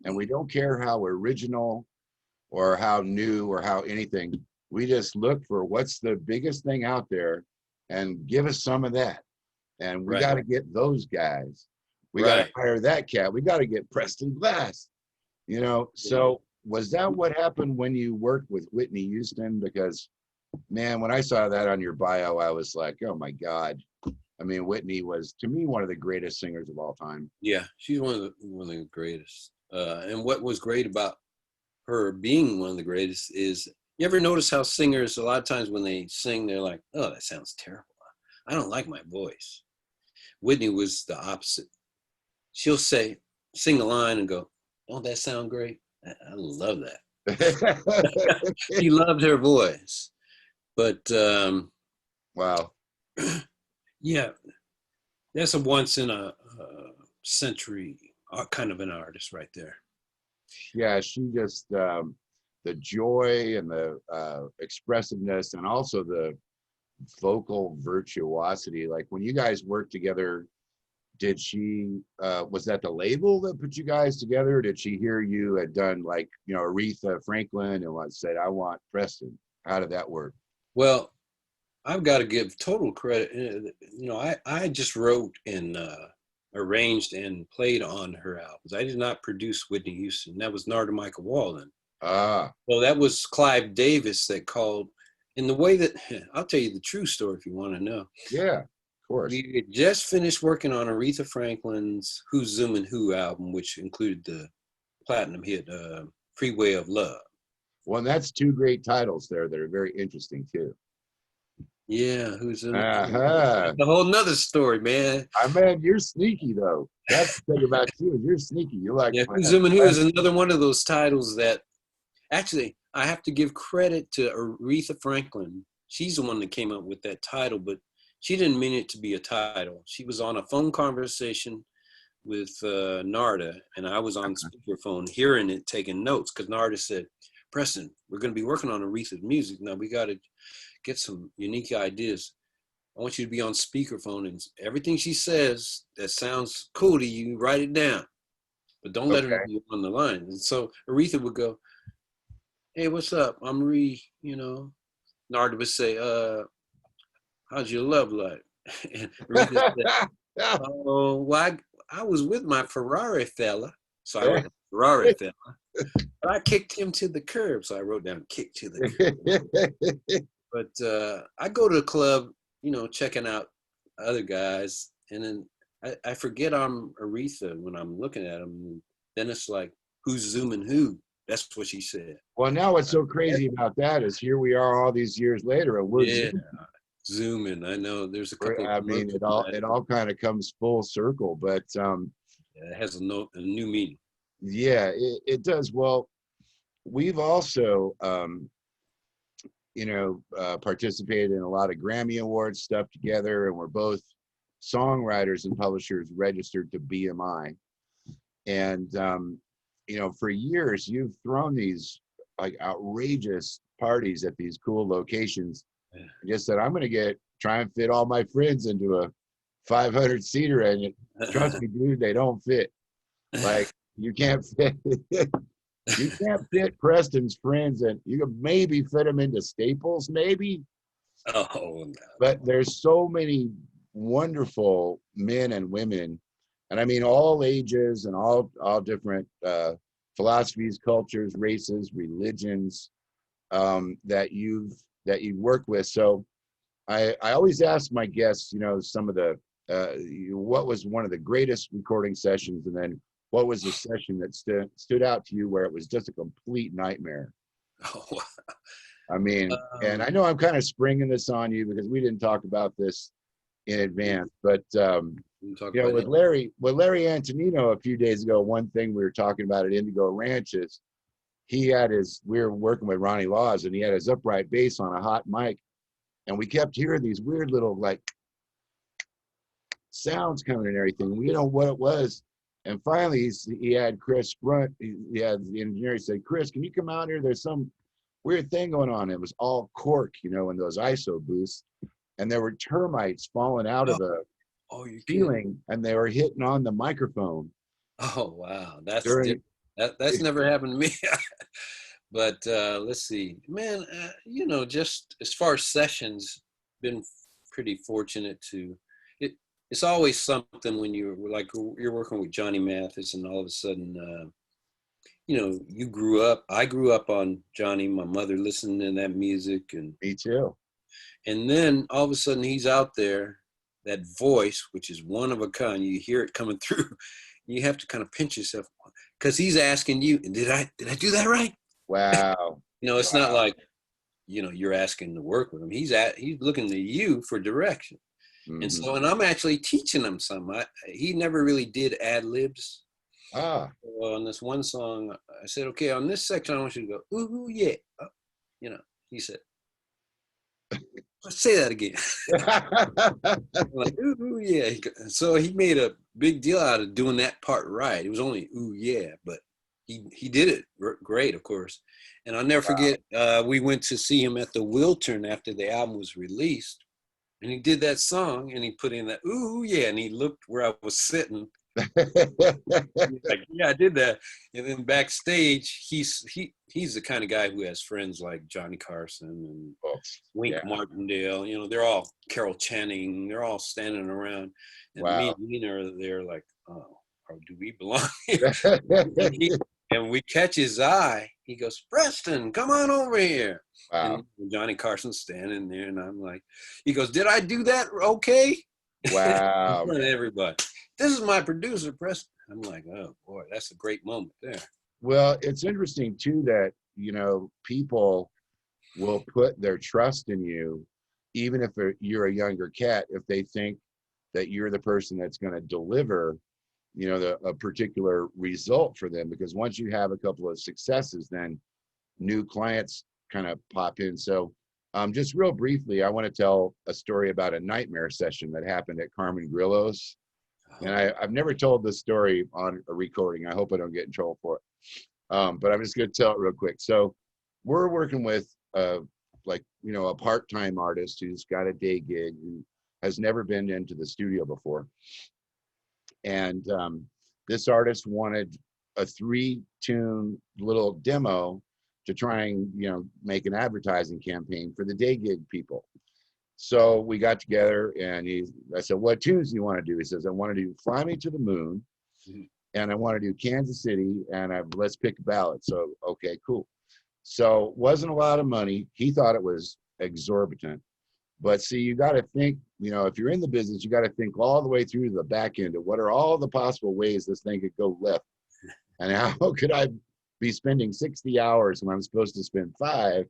and we don't care how original or how new or how anything. We just look for what's the biggest thing out there and give us some of that. And we got to get those guys. We got to hire that cat. We got to get Preston Glass. So was that what happened when you worked with Whitney Houston? Because, man, when I saw that on your bio, I was like, oh my God. I mean, Whitney was, to me, one of the greatest singers of all time. Yeah, she's one of the greatest. And what was great about her being one of the greatest is, you ever notice how singers, a lot of times when they sing, they're like, oh, that sounds terrible. I don't like my voice. Whitney was the opposite. She'll sing a line and go, don't that sound great? I love that. She loved her voice. But wow. Yeah, that's a once in a century kind of an artist right there. Yeah, she just, the joy and the expressiveness and also the vocal virtuosity. Like when you guys worked together, did she, was that the label that put you guys together? Or did she hear you had done like, Aretha Franklin and said, I want Preston? How did that work? Well, I've got to give total credit. I just wrote and arranged and played on her albums. I did not produce Whitney Houston. That was Narda Michael Walden. So that was Clive Davis that called in the way that, I'll tell you the true story if you want to know. Yeah, of course. We had just finished working on Aretha Franklin's Who's Zooming Who album, which included the platinum hit Freeway of Love. Well, that's two great titles there that are very interesting too. Yeah, Who's Zooming Who? A whole nother story, man. I mean, you're sneaky though. That's the thing about you. You're sneaky. You're like, Who's Zooming Who is another one of those titles that actually I have to give credit to Aretha Franklin. She's the one that came up with that title, but she didn't mean it to be a title. She was on a phone conversation with Narda, and I was on speakerphone hearing it, taking notes, because Narda said, Preston, we're going to be working on Aretha's music. Now we got to get some unique ideas. I want you to be on speakerphone, and everything she says that sounds cool to you, write it down, but don't let her know Okay. you're on the line. And so Aretha would go, hey, what's up? I'm Ree, you know. Narda would say, how's your love life? And Aretha said, oh, well, I was with my Ferrari fella. So I wrote down Ferrari fella. But I kicked him to the curb. So I wrote down kick to the curb. But I go to the club, you know, checking out other guys. And then I forget I'm Aretha when I'm looking at them. Then it's like, who's zooming who? That's what she said. Well, now what's so crazy about that is here we are all these years later, and we're Yeah, zooming. I know there's a couple of I mean, commercials it all kind of comes full circle, but it has a new meaning. yeah, it does. Well, we've also you know, participated in a lot of Grammy Awards stuff together, and we're both songwriters and publishers registered to BMI. And you know, for years you've thrown these like outrageous parties at these cool locations. Yeah. I just said I'm going to try and fit all my friends into a 500 seater, and trust me, dude, they don't fit. Like you can't fit. You can't fit Preston's friends, and you can maybe fit them into Staples, maybe. Oh, no. But there's so many wonderful men and women, and I mean all ages and all different philosophies, cultures, races, religions that you work with. So I always ask my guests, you know, some of the what was one of the greatest recording sessions, and then what was the session that stood out to you where it was just a complete nightmare? Oh, wow. I mean, and I know I'm kind of springing this on you because we didn't talk about this in advance, but you know, with Larry Antonino a few days ago, one thing we were talking about at Indigo Ranch is we were working with Ronnie Laws, and he had his upright bass on a hot mic, and we kept hearing these weird little like sounds coming and everything. We didn't know what it was. And finally, he had Chris Brunt, he had the engineer, he said, Chris, can you come out here? There's some weird thing going on. It was all cork, you know, in those ISO booths. And there were termites falling out of the ceiling, and they were hitting on the microphone. Oh, wow. That's never happened to me. But let's see, man, you know, just as far as sessions, been pretty fortunate it's always something when you're working with Johnny Mathis, and all of a sudden, you know, I grew up on Johnny, my mother listened to that music, and me too. And then all of a sudden he's out there, that voice, which is one of a kind, you hear it coming through, you have to kind of pinch yourself because he's asking you, did I do that right? Wow. You know, it's not like, you know, you're asking to work with him. He's looking to you for direction. Mm-hmm. And so, and I'm actually teaching him some. He never really did ad libs. So on this one song, I said, okay, on this section, I want you to go, ooh, yeah. You know, he said, let's say that again. I'm like, ooh, yeah. So he made a big deal out of doing that part right. It was only, ooh, yeah, but he did it great, of course. And I'll never forget, we went to see him at the Wiltern after the album was released. And he did that song, and he put in that, ooh, yeah, and he looked where I was sitting. Like, yeah, I did that. And then backstage, he's the kind of guy who has friends like Johnny Carson and Wink Martindale. You know, they're all Carol Channing. They're all standing around. And me and Nina are there like, oh, do we belong here? And we catch his eye. He goes, Preston, come on over here. Wow. And Johnny Carson's standing there, and I'm like, he goes, did I do that okay? Wow. In front of everybody. This is my producer, Preston. I'm like, oh boy, that's a great moment there. Well, it's interesting too that, you know, people will put their trust in you, even if you're a younger cat, if they think that you're the person that's going to deliver, you know, a particular result for them. Because once you have a couple of successes, then new clients kind of pop in. So just real briefly, I want to tell a story about a nightmare session that happened at Carmen Grillo's. And I've never told this story on a recording. I hope I don't get in trouble for it. But I'm just going to tell it real quick. So we're working with like, you know, a part-time artist who's got a day gig, who has never been into the studio before. And this artist wanted a 3-tune little demo to try and, you know, make an advertising campaign for the day gig people. So we got together and I said, what tunes do you want to do? He says, I want to do Fly Me to the Moon, and I want to do Kansas City, and let's pick a ballad. So, okay, cool. So wasn't a lot of money. He thought it was exorbitant. But see, you got to think, you know, if you're in the business, you got to think all the way through the back end of what are all the possible ways this thing could go left. And how could I be spending 60 hours when I'm supposed to spend 5?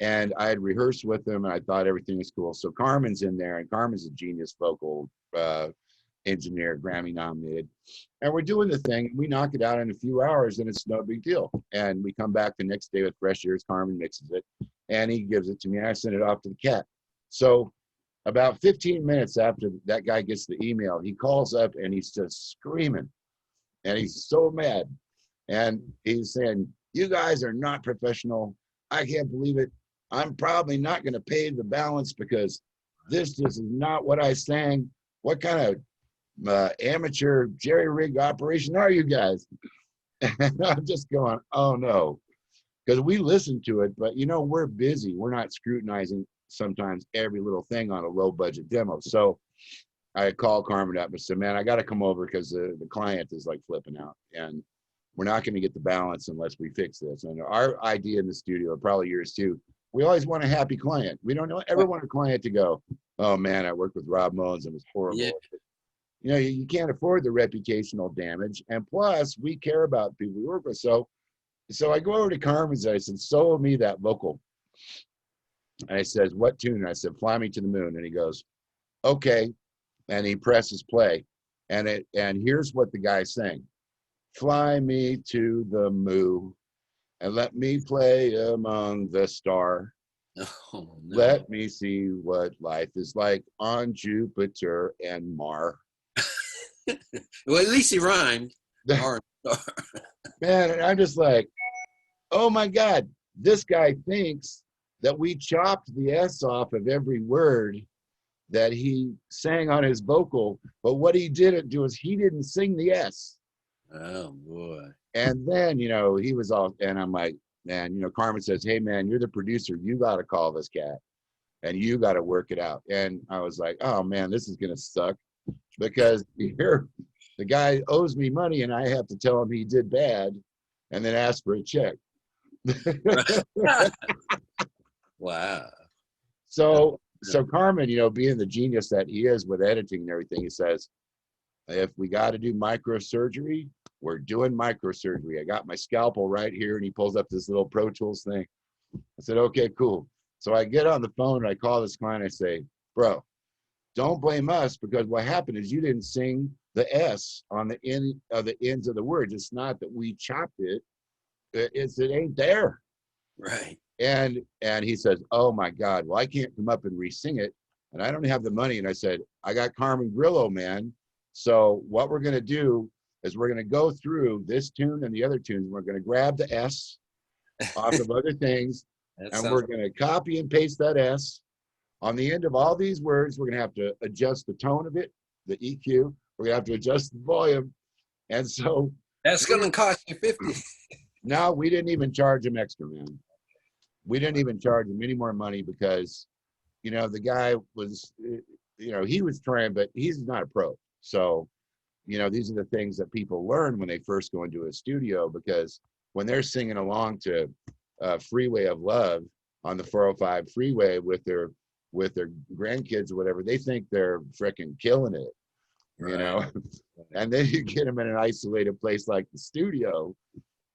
And I had rehearsed with him, and I thought everything was cool. So Carmen's in there, and Carmen's a genius vocal engineer, Grammy nominated. And we're doing the thing. We knock it out in a few hours, and it's no big deal. And we come back the next day with fresh ears. Carmen mixes it, and he gives it to me. I send it off to the cat. So about 15 minutes after that guy gets the email, he calls up, and he's just screaming. And he's so mad. And he's saying, you guys are not professional. I can't believe it. I'm probably not going to pay the balance because this is not what I sang. What kind of amateur jerry-rig operation are you guys? And I'm just going, oh no. Because we listen to it, but you know, we're busy. We're not scrutinizing sometimes every little thing on a low-budget demo. So I called Carmen up and said, man, I got to come over because the client is like flipping out. And we're not going to get the balance unless we fix this. And our idea in the studio, probably yours too, we always want a happy client. We don't ever want a client to go, oh man, I worked with Rob Mullins and it was horrible. Yeah. You know, you can't afford the reputational damage. And plus, we care about people we work with. So I go over to Carmen's and I said, solo me that vocal. And I says, what tune? And I said, Fly Me to the Moon. And he goes, okay. And he presses play. And here's what the guy sang. Fly me to the moon and let me play among the stars. Oh, no. Let me see what life is like on Jupiter and Mars. Well, at least he rhymed. Man, and I'm just like, oh my God, this guy thinks that we chopped the S off of every word that he sang on his vocal, but what he didn't do is he didn't sing the S. Oh boy. And then, you know, he was all, and I'm like, man, you know, Carmen says, hey man, you're the producer. You got to call this cat and you got to work it out. And I was like, oh man, this is going to suck because here the guy owes me money and I have to tell him he did bad and then ask for a check. Wow. So Carmen, you know, being the genius that he is with editing and everything, he says, if we got to do microsurgery, we're doing microsurgery. I got my scalpel right here, and he pulls up this little Pro Tools thing. I said, okay, cool. So I get on the phone, and I call this client, I say, bro, don't blame us, because what happened is you didn't sing the S on the end of the ends of the words. It's not that we chopped it. It ain't there. Right. And he says, oh my God, well, I can't come up and re-sing it, and I don't have the money. And I said, I got Carmen Grillo, man. So what we're going to do is we're going to go through this tune and the other tunes. We're going to grab the S off of other things, and we're going to copy and paste that S on the end of all these words. We're going to have to adjust the tone of it, the EQ. We're going to have to adjust the volume. And so that's going to cost you 50. No, we didn't even charge him extra, man. We didn't even charge him any more money because, you know, the guy was, you know, he was trying, but he's not a pro. So, you know, these are the things that people learn when they first go into a studio, because when they're singing along to Freeway of Love on the 405 freeway with their grandkids or whatever, they think they're freaking killing it, you know. And then you get them in an isolated place like the studio.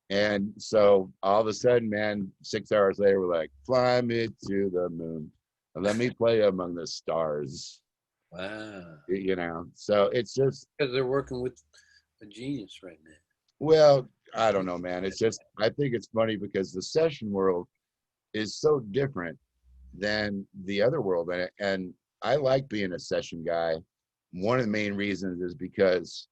And so all of a sudden, man, 6 hours later, we're like, fly me to the moon and let me play among the stars. Wow. You know, so it's just because they're working with a genius right now. Well, I don't know, man. It's just, I think it's funny because the session world is so different than the other world. And I like being a session guy. One of the main reasons is because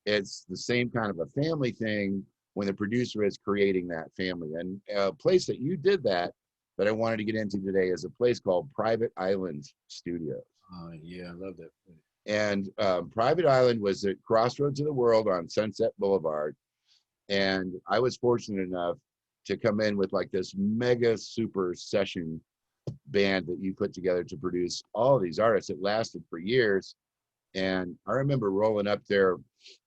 it's the same kind of a family thing when the producer is creating that family. And a place that you did that I wanted to get into today is a place called Private Island Studios. Yeah, I love that place. And Private Island was at Crossroads of the World on Sunset Boulevard. And I was fortunate enough to come in with like this mega super session band that you put together to produce all of these artists. It lasted for years. And I remember rolling up there,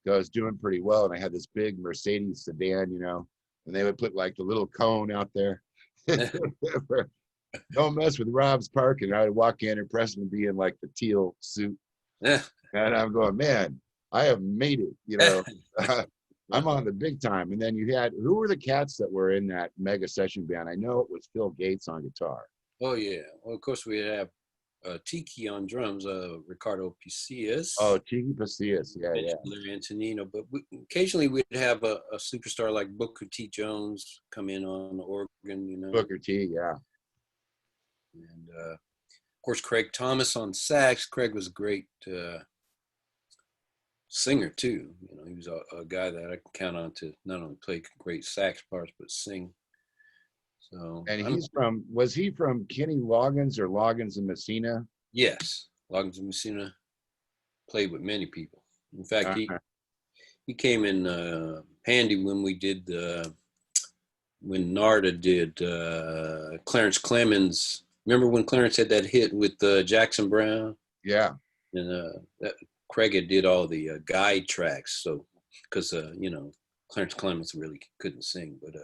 I was doing pretty well. And I had this big Mercedes sedan, you know, and they would put like the little cone out there. Don't mess with Rob's Park. And I would walk in and Preston would be in like the teal suit. Yeah. And I'm going, man, I have made it, you know. I'm on the big time. And then you had, who were the cats that were in that mega session band? I know it was Phil Gates on guitar. Oh yeah. Well, of course we have Tiki on drums, Ricardo Picias. Oh, Tiki Pasillas, yeah, yeah. Larry Antonino, but occasionally we'd have a superstar like Booker T. Jones come in on the organ, you know. Booker T, yeah. And of course Craig Thomas on sax. Craig was a great singer too. You know, he was a guy that I can count on to not only play great sax parts but sing. So, and was he from Kenny Loggins or Loggins and Messina? Yes, Loggins and Messina played with many people. In fact, he came in handy when we did when Narda did Clarence Clemens. Remember when Clarence had that hit with Jackson Browne? Yeah. And Craig had did all the guide tracks. So, because you know, Clarence Clemens really couldn't sing, but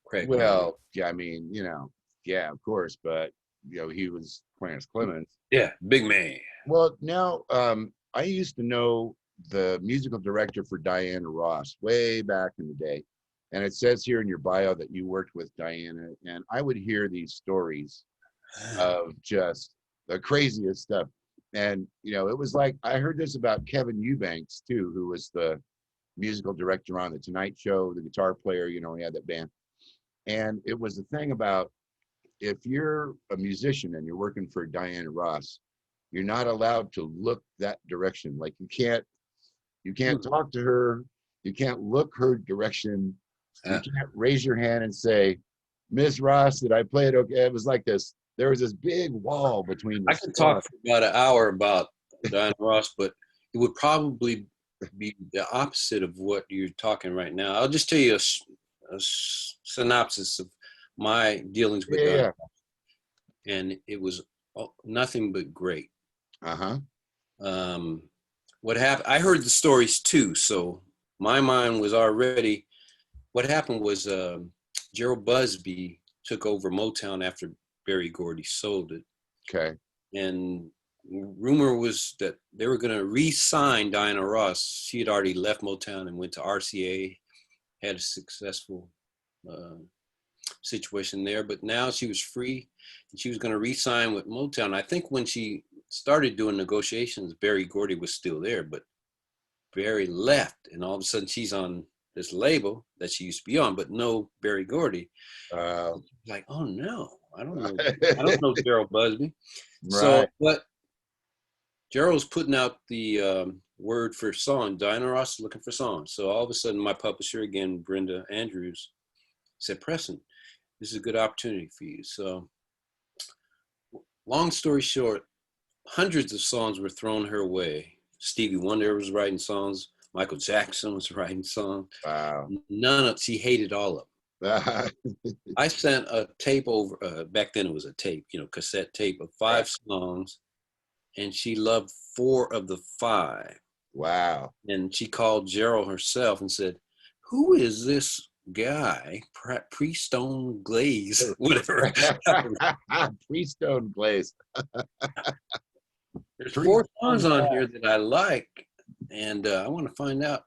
Craig. Well, yeah, I mean, you know, yeah, of course, but you know, he was Clarence Clemens. Yeah, big man. Well, now I used to know the musical director for Diana Ross way back in the day. And it says here in your bio that you worked with Diana, and I would hear these stories of just the craziest stuff. And, you know, it was like, I heard this about Kevin Eubanks too, who was the musical director on The Tonight Show, the guitar player, you know, he had that band. And it was the thing about, if you're a musician and you're working for Diana Ross, you're not allowed to look that direction. Like you can't talk to her. You can't look her direction. You can't raise your hand and say, Miss Ross, did I play it okay? It was like this. There was this big wall between I could talk for about an hour about Diana Ross, but it would probably be the opposite of what you're talking right now. I'll just tell you a synopsis of my dealings with Diana Ross. And it was nothing but great. What happened, I heard the stories too, so my mind was already, what happened was Gerald Busby took over Motown after Berry Gordy sold it. Okay. And rumor was that they were going to re-sign Diana Ross. She had already left Motown and went to RCA, had a successful situation there, but now she was free and she was going to re-sign with Motown. I think when she started doing negotiations, Berry Gordy was still there, but Berry left, and all of a sudden she's on this label that she used to be on, but no Berry Gordy. Like, oh no, I don't know Gerald Busby. Right. So, but Gerald's putting out the word for song. Diana Ross looking for songs. So all of a sudden, my publisher again, Brenda Andrews, said, Preston, this is a good opportunity for you. So long story short, hundreds of songs were thrown her way. Stevie Wonder was writing songs. Michael Jackson was writing songs. Wow. She hated all of them. I sent a tape over, back then it was a tape, you know, cassette tape of 5 songs, and she loved 4 of the 5. Wow. And she called Gerald herself and said, who is this guy, Preston Glass, whatever. Preston Glass. There's 4 songs on here that I like, and I want to find out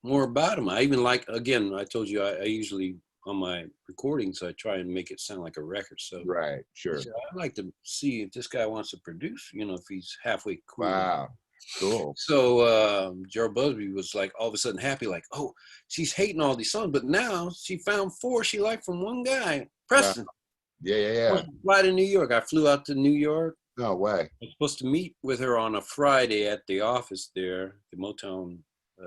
more about them. I even like, again, I told you I usually, on my recordings, I try and make it sound like a record. So right, sure. I'd like to see if this guy wants to produce, you know, if he's halfway cool. Wow, cool. So Gerald Busby was like all of a sudden happy, like, oh, she's hating all these songs, but now she found 4 she liked from one guy, Preston. Wow. Yeah. Fly to New York. I flew out to New York. No way. I was supposed to meet with her on a Friday at the office there, the Motown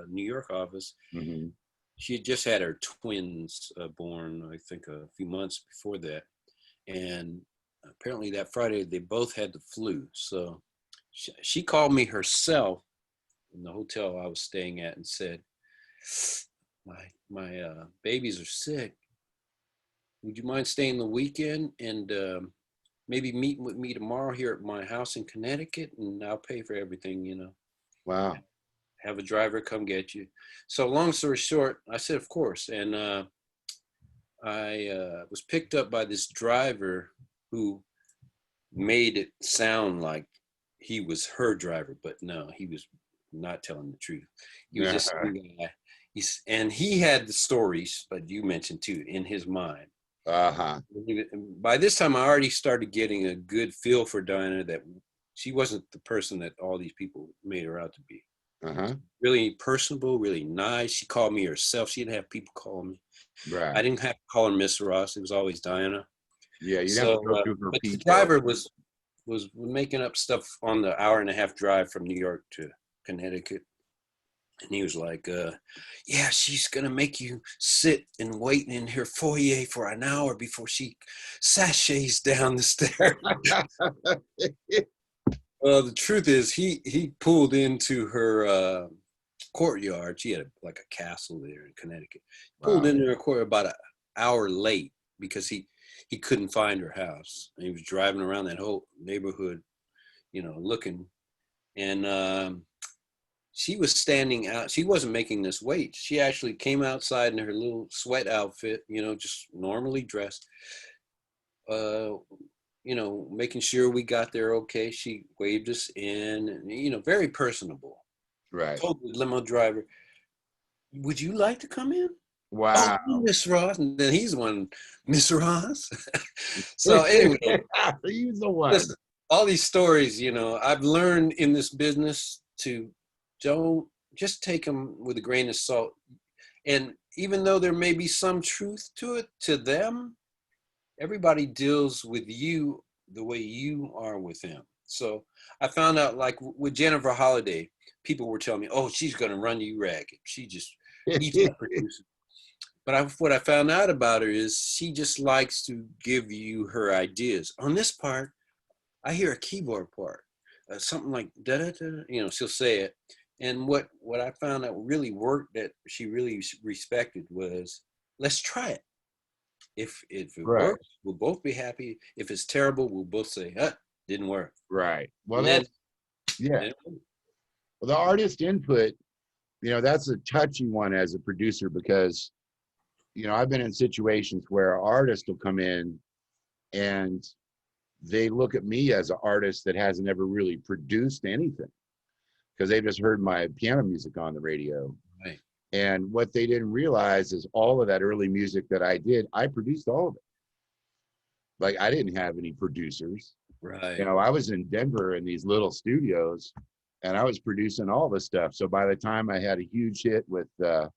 New York office. Mm-hmm. She had just had her twins born, I think a few months before that. And apparently that Friday, they both had the flu. So she called me herself in the hotel I was staying at and said, my babies are sick. Would you mind staying the weekend and maybe meeting with me tomorrow here at my house in Connecticut, and I'll pay for everything, you know. Wow. Have a driver come get you. So long story short, I said, of course. And I was picked up by this driver who made it sound like he was her driver, but no, he was not telling the truth. He was just some guy. And he had the stories, but you mentioned too, in his mind. Uh-huh. By this time, I already started getting a good feel for Diana, that she wasn't the person that all these people made her out to be. Uh-huh. Really personable, really nice. She called me herself. She didn't have people call me. Right. I didn't have to call her Miss Ross. It was always Diana. Yeah, you have to go through her but the people. driver was making up stuff on the 1.5-hour drive from New York to Connecticut. And he was like, yeah, she's going to make you sit and wait in her foyer for an hour before she sashays down the stairs. Well, the truth is, he pulled into her courtyard. She had like a castle there in Connecticut. Pulled into her courtyard about an hour late because he couldn't find her house. And he was driving around that whole neighborhood, you know, looking. And she was standing out. She wasn't making this wait. She actually came outside in her little sweat outfit, you know, just normally dressed. You know, making sure we got there okay. She waved us in, and, you know, very personable. Right. Told the limo driver, would you like to come in? Wow. Oh, Miss Ross. And then he's one, Miss Ross. So anyway, he's the one. Listen, all these stories, you know, I've learned in this business to don't just take them with a grain of salt. And even though there may be some truth to it, to them, everybody deals with you the way you are with them. So I found out, like with Jennifer Holliday, people were telling me, oh, she's going to run you ragged. She just eats up producers. But what I found out about her is she just likes to give you her ideas. On this part, I hear a keyboard part, something like da-da-da, you know, she'll say it. And what I found out really worked, that she really respected, was, let's try it. If it works, we'll both be happy. If it's terrible, we'll both say, didn't work. Right. Well, then, yeah. Well, the artist input, you know, that's a touchy one as a producer, because, you know, I've been in situations where an artist will come in and they look at me as an artist that hasn't ever really produced anything, because they've just heard my piano music on the radio. Right. And what they didn't realize is all of that early music that I did, I produced all of it. Like, I didn't have any producers. Right. You know, I was in Denver in these little studios, and I was producing all the stuff. So by the time I had a huge hit with, you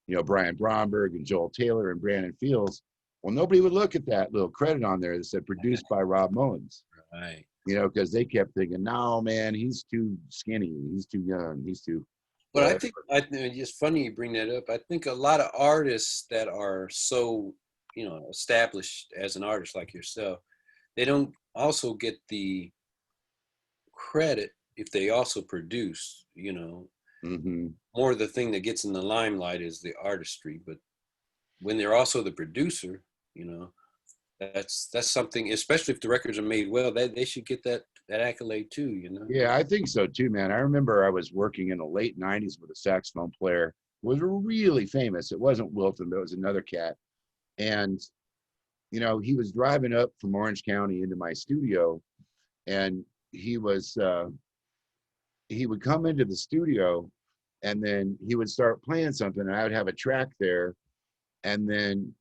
know, Brian Bromberg and Joel Taylor and Brandon Fields, well, nobody would look at that little credit on there that said produced by Rob Mullins. Right. You know, because they kept thinking, no, man, he's too skinny, he's too young, he's too. But I think it's funny you bring that up. I think a lot of artists that are so, you know, established as an artist like yourself, they don't also get the credit if they also produce, you know. Mm-hmm. More the thing that gets in the limelight is the artistry, but when they're also the producer, you know, that's something, especially if the records are made well, they should get that accolade too, you know. Yeah, I think so too, man. I remember I was working in the late 90s with a saxophone player who was really famous. It wasn't Wilton, but it was another cat. And, you know, he was driving up from Orange County into my studio, and he would come into the studio, and then he would start playing something, and I would have a track there. And then,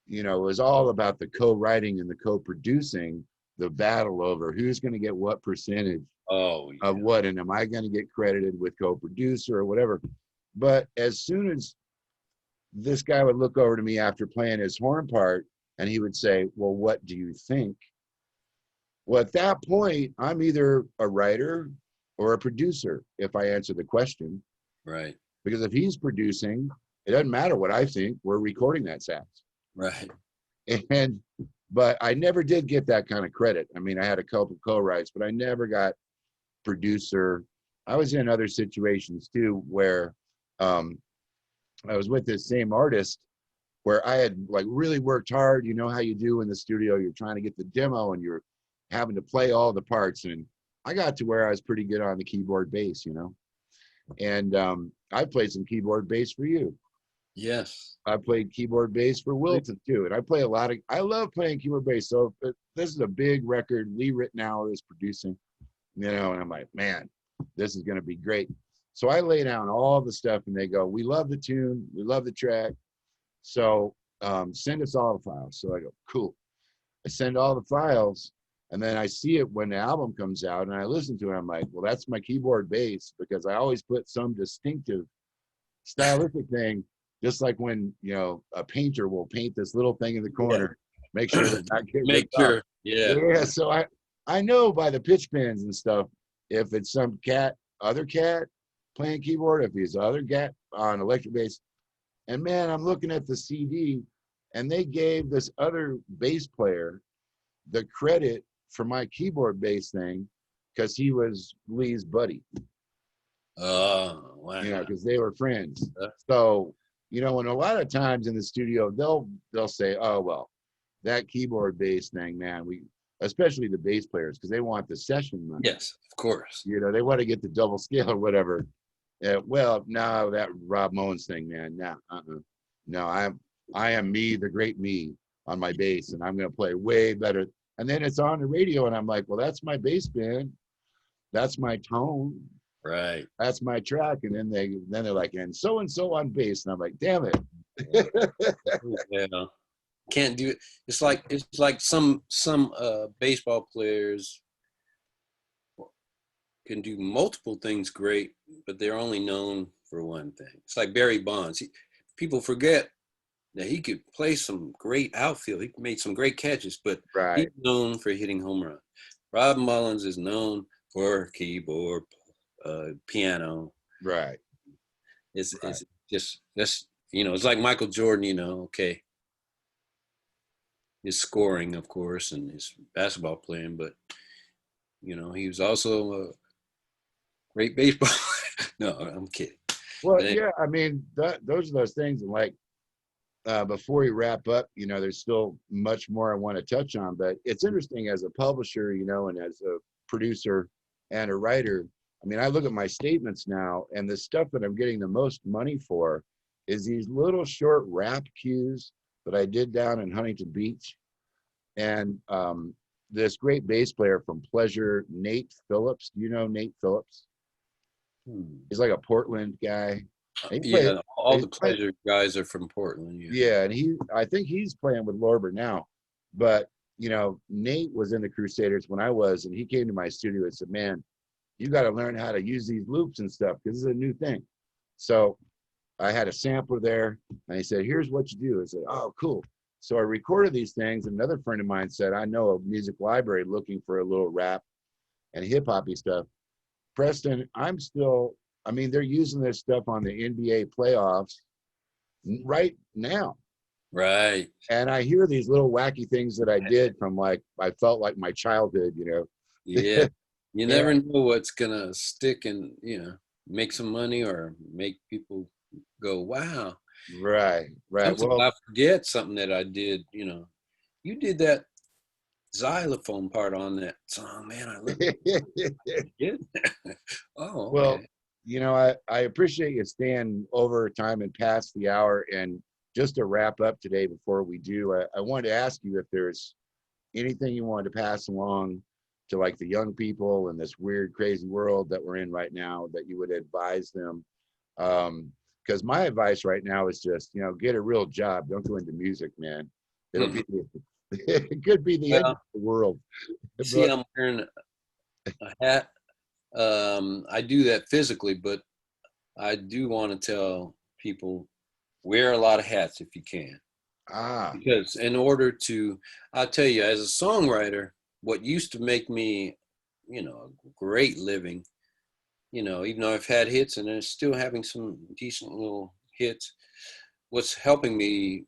you know, it was all about the co-writing and the co-producing, the battle over who's going to get what percentage of what, and am I going to get credited with co-producer or whatever. But as soon as this guy would look over to me after playing his horn part, and he would say, well, what do you think? Well, at that point, I'm either a writer or a producer if I answer the question. Right. Because if he's producing, it doesn't matter what I think, we're recording that sax. Right. But I never did get that kind of credit. I mean, I had a couple co-writes, but I never got producer. I was in other situations too where um, I was with this same artist where I had like really worked hard. You know how you do in the studio, you're trying to get the demo and you're having to play all the parts. And I got to where I was pretty good on the keyboard bass, you know, and I played some keyboard bass for you. Yes. I played keyboard bass for Wilton too. And I play a lot of, I love playing keyboard bass. So this is a big record. Lee Ritenour is producing, you know, and I'm like, man, this is going to be great. So I lay down all the stuff and they go, we love the tune. We love the track. So send us all the files. So I go, cool. I send all the files and then I see it when the album comes out and I listen to it. I'm like, well, that's my keyboard bass because I always put some distinctive stylistic thing, just like when, you know, a painter will paint this little thing in the corner, make sure that not get Make ripped sure. off. Yeah. Yeah. So I know by the pitch bends and stuff, if it's some other cat playing keyboard, if he's other cat on electric bass. And man, I'm looking at the CD and they gave this other bass player the credit for my keyboard bass thing because he was Lee's buddy. Oh, wow. You know, because they were friends. So, you know, and a lot of times in the studio, they'll say, oh, well, that keyboard bass thing, man, especially the bass players, because they want the session money. Yes, of course. You know, they want to get the double scale or whatever. Well, no, that Rob Mullins thing, man, no, I am me, the great me on my bass, and I'm going to play way better. And then it's on the radio, and I'm like, well, that's my bass band. That's my tone. Right. That's my track. And then they're like, and so on bass. And I'm like, damn it. Yeah. Can't do it. It's like some baseball players can do multiple things great, but they're only known for one thing. It's like Barry Bonds. People forget that he could play some great outfield. He made some great catches, but Right. he's known for hitting home runs. Rob Mullins is known for keyboard, piano. Right. It's just that's, you know, it's like Michael Jordan. You know, okay, his scoring, of course, and his basketball playing, but you know, he was also a great baseball. No, I'm kidding. Well, yeah, I mean, those are those things. And like, before we wrap up, you know, there's still much more I want to touch on, but it's interesting as a publisher, you know, and as a producer and a writer. I mean, I look at my statements now, and the stuff that I'm getting the most money for is these little short rap cues that I did down in Huntington Beach. And this great bass player from Pleasure, Nate Phillips. Do you know Nate Phillips? He's like a Portland guy. All the Pleasure guys are from Portland. Yeah, and I think he's playing with Lorber now. But, you know, Nate was in the Crusaders when I was, and he came to my studio and said, man, you got to learn how to use these loops and stuff because this is a new thing. So I had a sampler there, and he said, here's what you do. I said, oh, cool. So I recorded these things. Another friend of mine said, I know a music library looking for a little rap and hip-hoppy stuff. Preston, I mean, they're using this stuff on the NBA playoffs right now. Right. And I hear these little wacky things that I did from like, I felt like my childhood, you know. Yeah. You never know what's going to stick and, you know, make some money or make people go, wow. Right. Sometimes I forget something that I did, you know. You did that xylophone part on that song, man. I love it. Oh, okay. Well, you know, I appreciate you staying over time and past the hour. And just to wrap up today before we do, I wanted to ask you if there's anything you wanted to pass along to like the young people in this weird, crazy world that we're in right now that you would advise them. Because my advice right now is just, you know, get a real job. Don't go into music, man. It could be the end of the world. See, I'm wearing a hat. I do that physically, but I do want to tell people wear a lot of hats if you can. Because in order to, I'll tell you, as a songwriter, what used to make me, you know, a great living, you know, even though I've had hits and I'm still having some decent little hits, what's helping me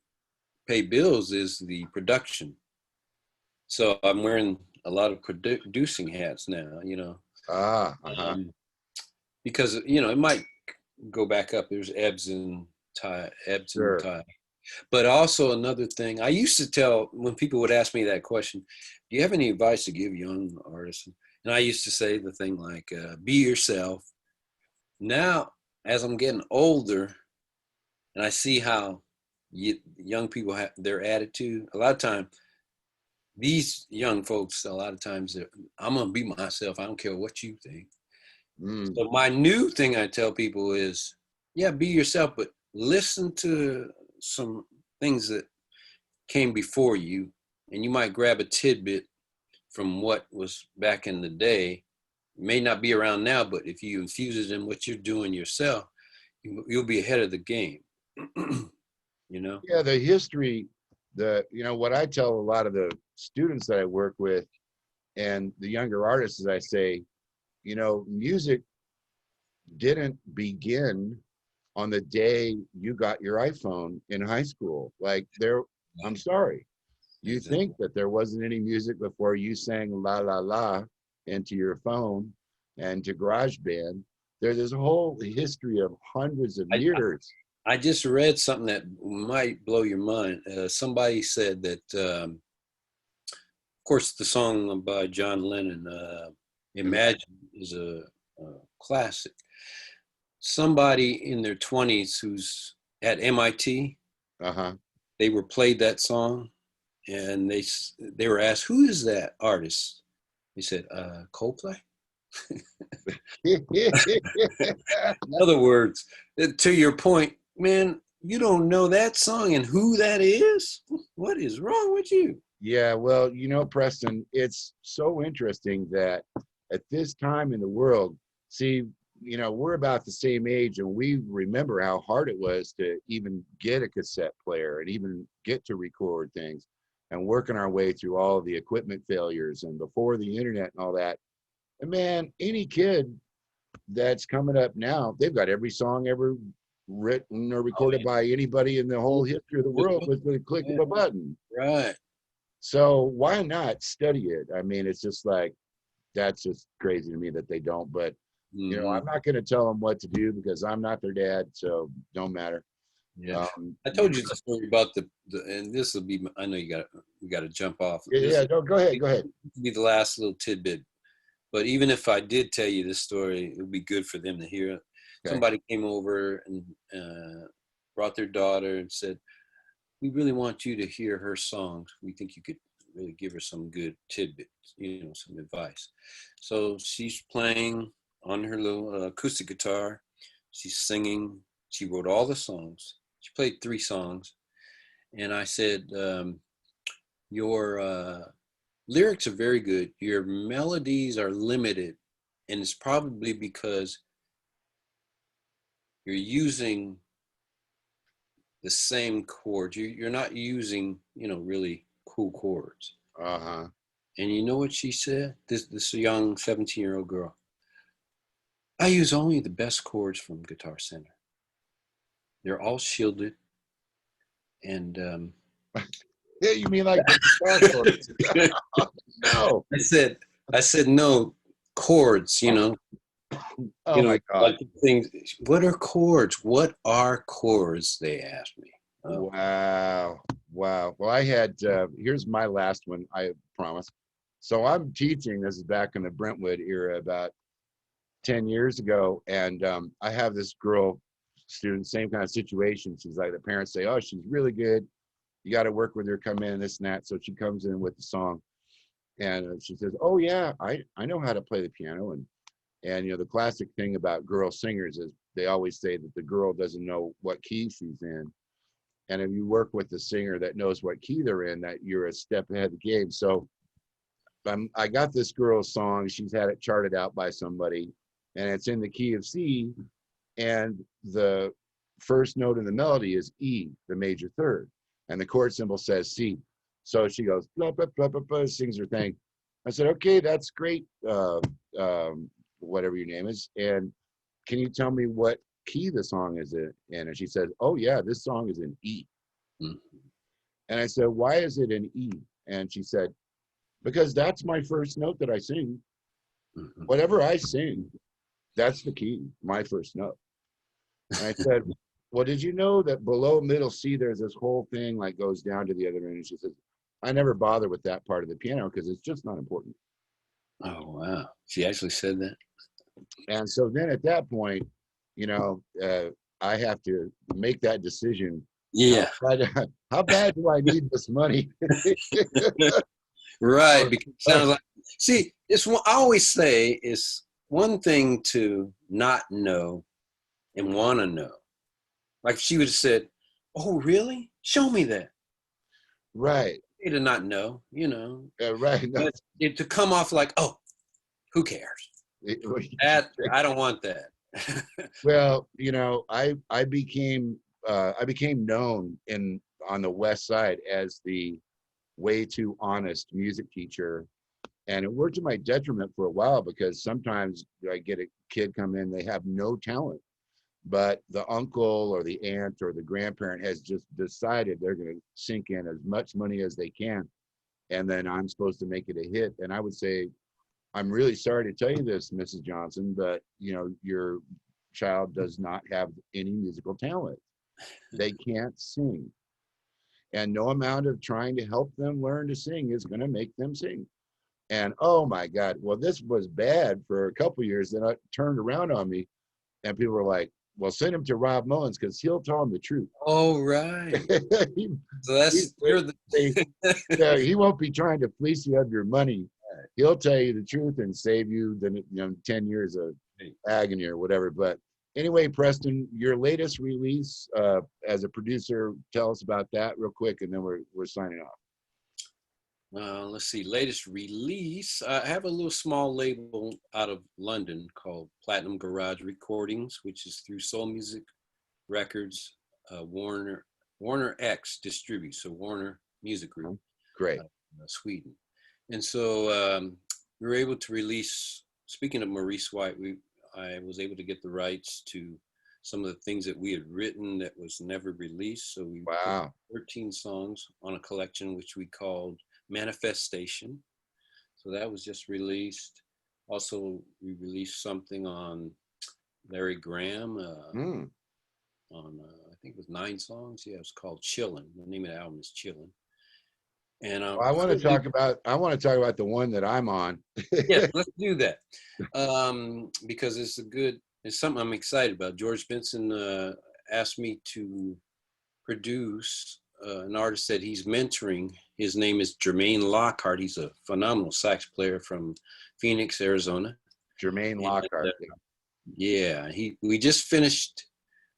pay bills is the production. So I'm wearing a lot of producing hats now, you know. Ah, uh-huh. Because it might go back up. There's ebbs and Sure. tide. But also another thing, I used to tell when people would ask me that question, do you have any advice to give young artists? And I used to say the thing like, be yourself. Now, as I'm getting older and I see how young people have their attitude, a lot of time, these young folks, a lot of times, I'm going to be myself. I don't care what you think. Mm. So my new thing I tell people is, yeah, be yourself, but listen to some things that came before you, and you might grab a tidbit from what was back in the day. It may not be around now, but if you infuse it in what you're doing yourself, you'll be ahead of the game. you know? Yeah, the history, what I tell a lot of the students that I work with and the younger artists is I say, music didn't begin on the day you got your iPhone in high school. I'm sorry. You Exactly. think that there wasn't any music before you sang La La La into your phone and to GarageBand. There's this whole history of hundreds of years. I just read something that might blow your mind. Somebody said that, of course, the song by John Lennon, Imagine, is a classic. Somebody in their 20s who's at MIT, Uh-huh. they were played that song, and they were asked, who is that artist? They said, Coldplay. In other words, to your point, man, you don't know that song and who that is? What is wrong with you? Yeah, well, Preston, it's so interesting that at this time in the world, see, we're about the same age and we remember how hard it was to even get a cassette player and even get to record things and working our way through all the equipment failures and before the internet and all that. And man, any kid that's coming up now, they've got every song ever written or recorded by anybody in the whole history of the world with the click of a button. Right. So why not study it? I mean, it's just like, that's just crazy to me that they don't. But, I'm not going to tell them what to do because I'm not their dad. So don't matter. Yeah. I told you the story about and this will be, I know we got to jump off. Yeah, no, go ahead. Go ahead. This will be the last little tidbit. But even if I did tell you this story, it would be good for them to hear it. Okay. Somebody came over and brought their daughter and said, we really want you to hear her songs. We think you could really give her some good tidbits, some advice. So she's playing on her little acoustic guitar. She's singing. She wrote all the songs. She played 3 songs. And I said, your lyrics are very good. Your melodies are limited. And it's probably because you're using the same chords. You're not using, really cool chords. Uh-huh. And you know what she said? This young 17-year-old girl. I use only the best chords from Guitar Center. They're all shielded. And yeah, you mean like the guitar chords? No. I said no chords, Oh my God. Like things. What are chords? What are chords? They asked me. Oh. Wow. Well, I had, here's my last one, I promise. So I'm teaching, this is back in the Brentwood era, about 10 years ago. And I have this girl student, same kind of situation. She's like, the parents say, oh, she's really good. You got to work with her, come in and this and that. So she comes in with the song and she says, oh yeah, I know how to play the piano. And the classic thing about girl singers is they always say that the girl doesn't know what key she's in. And if you work with the singer that knows what key they're in, that you're a step ahead of the game. So I got this girl's song. She's had it charted out by somebody, and it's in the key of C. And the first note in the melody is E, the major third. And the chord symbol says C. So she goes, blah, blah, blah, blah, blah, sings her thing. I said, okay, that's great, whatever your name is. And can you tell me what key the song is in? And she said, oh yeah, this song is in E. Mm-hmm. And I said, why is it in E? And she said, because that's my first note that I sing. Mhm. Whatever I sing, that's the key, my first note. And I said, well, did you know that below middle C, there's this whole thing like goes down to the other end? And she says, I never bother with that part of the piano because it's just not important. Oh, wow. She actually said that? And so then at that point, you know, I have to make that decision. Yeah. How bad do I need this money? Right. Or, Because it sounds like, see, it's what I always say is one thing to not know and want to know. Like she would have said, oh, really? Show me that. right. Me to not know, you know. Right. No, But to come off like, oh, who cares? That I don't want that. well, you know, I became known in on the West Side as the way too honest music teacher, and it worked to my detriment for a while because sometimes I get a kid come in, they have no talent, but the uncle or the aunt or the grandparent has just decided they're going to sink in as much money as they can, and then I'm supposed to make it a hit. And I would say, I'm really sorry to tell you this, Mrs. Johnson, but you know, your child does not have any musical talent. They can't sing. And no amount of trying to help them learn to sing is going to make them sing. And oh my God, well, this was bad for a couple of years. Then it turned around on me, and people were like, well, send him to Rob Mullins because he'll tell them the truth. Oh, right. he, So that's, you're the, yeah, he won't be trying to fleece you of your money. He'll tell you the truth and save you the 10 years of agony or whatever. But anyway, Preston, your latest release as a producer, tell us about that real quick, and then we're signing off. let's see, latest release. I have a little small label out of London called Platinum Garage Recordings, which is through Soul Music Records. Warner X distributes, so Warner Music Group, Great. Sweden. And so we were able to release, speaking of Maurice White, I was able to get the rights to some of the things that we had written that was never released. So we Wow. put 13 songs on a collection which we called Manifestation. So that was just released. Also, we released something on Larry Graham on I think it was 9 songs. Yeah, it was called Chillin'. The name of the album is Chillin'. And Well, I want to talk about the one that I'm on. Yes, let's do that. Because it's something I'm excited about. George Benson asked me to produce an artist that he's mentoring. His name is Jermaine Lockhart. He's a phenomenal sax player from Phoenix, Arizona. Jermaine Lockhart. Yeah, we just finished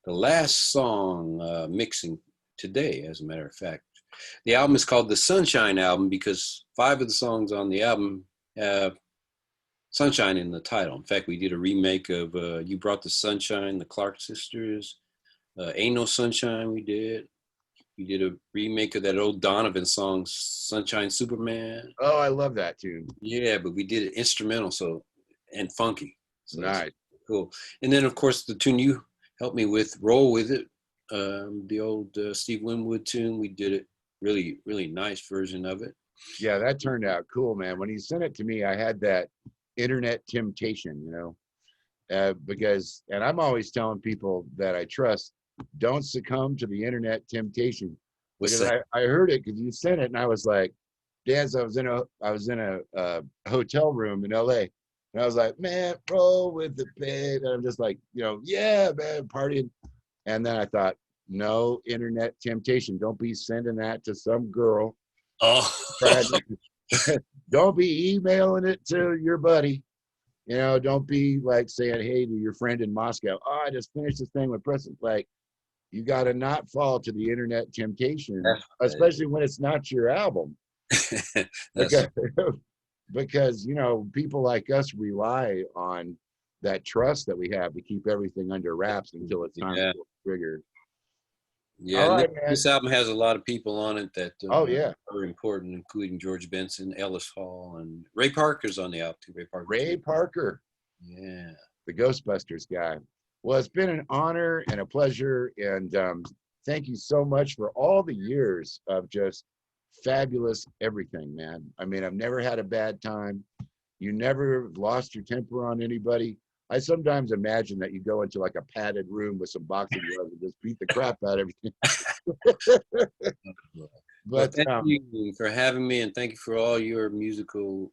the last song mixing today, as a matter of fact. The album is called the Sunshine Album because 5 of the songs on the album have sunshine in the title. In fact, we did a remake of You Brought the Sunshine, the Clark Sisters. Ain't No Sunshine we did. We did a remake of that old Donovan song, Sunshine Superman. Oh, I love that tune. Yeah, but we did it instrumental, and funky. So nice. Cool. And then, of course, the tune you helped me with, Roll With It, the old Steve Winwood tune. We did it, really, really nice version of it. Yeah, that turned out cool, man. When he sent it to me, I had that internet temptation, because, and I'm always telling people that I trust, don't succumb to the internet temptation. Because I heard it because you sent it, and I was like, Dan, I was in a hotel room in LA, and I was like, man, roll with the babe. And I'm just like, yeah, man, partying. And then I thought, no internet temptation. Don't be sending that to some girl. Oh. Don't be emailing it to your buddy. Don't be like saying, hey, to your friend in Moscow, oh, I just finished this thing with Preston. Like, you got to not fall to the internet temptation, especially when it's not your album. because people like us rely on that trust that we have to keep everything under wraps until it's time to pull the trigger. Yeah, right, this album has a lot of people on it that are important, including George Benson, Ellis Hall, and Ray Parker's on the album too. Ray Parker. Yeah. The Ghostbusters guy. Well, it's been an honor and a pleasure, and thank you so much for all the years of just fabulous everything, man. I mean, I've never had a bad time. You never lost your temper on anybody. I sometimes imagine that you go into like a padded room with some boxing gloves and just beat the crap out of everything. Well, But thank you for having me, and thank you for all your musical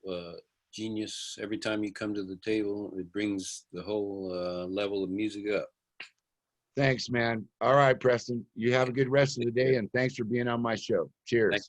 genius. Every time you come to the table, it brings the whole level of music up. thanks, man. All right, Preston. You have a good rest of the day, and thanks for being on my show. Cheers.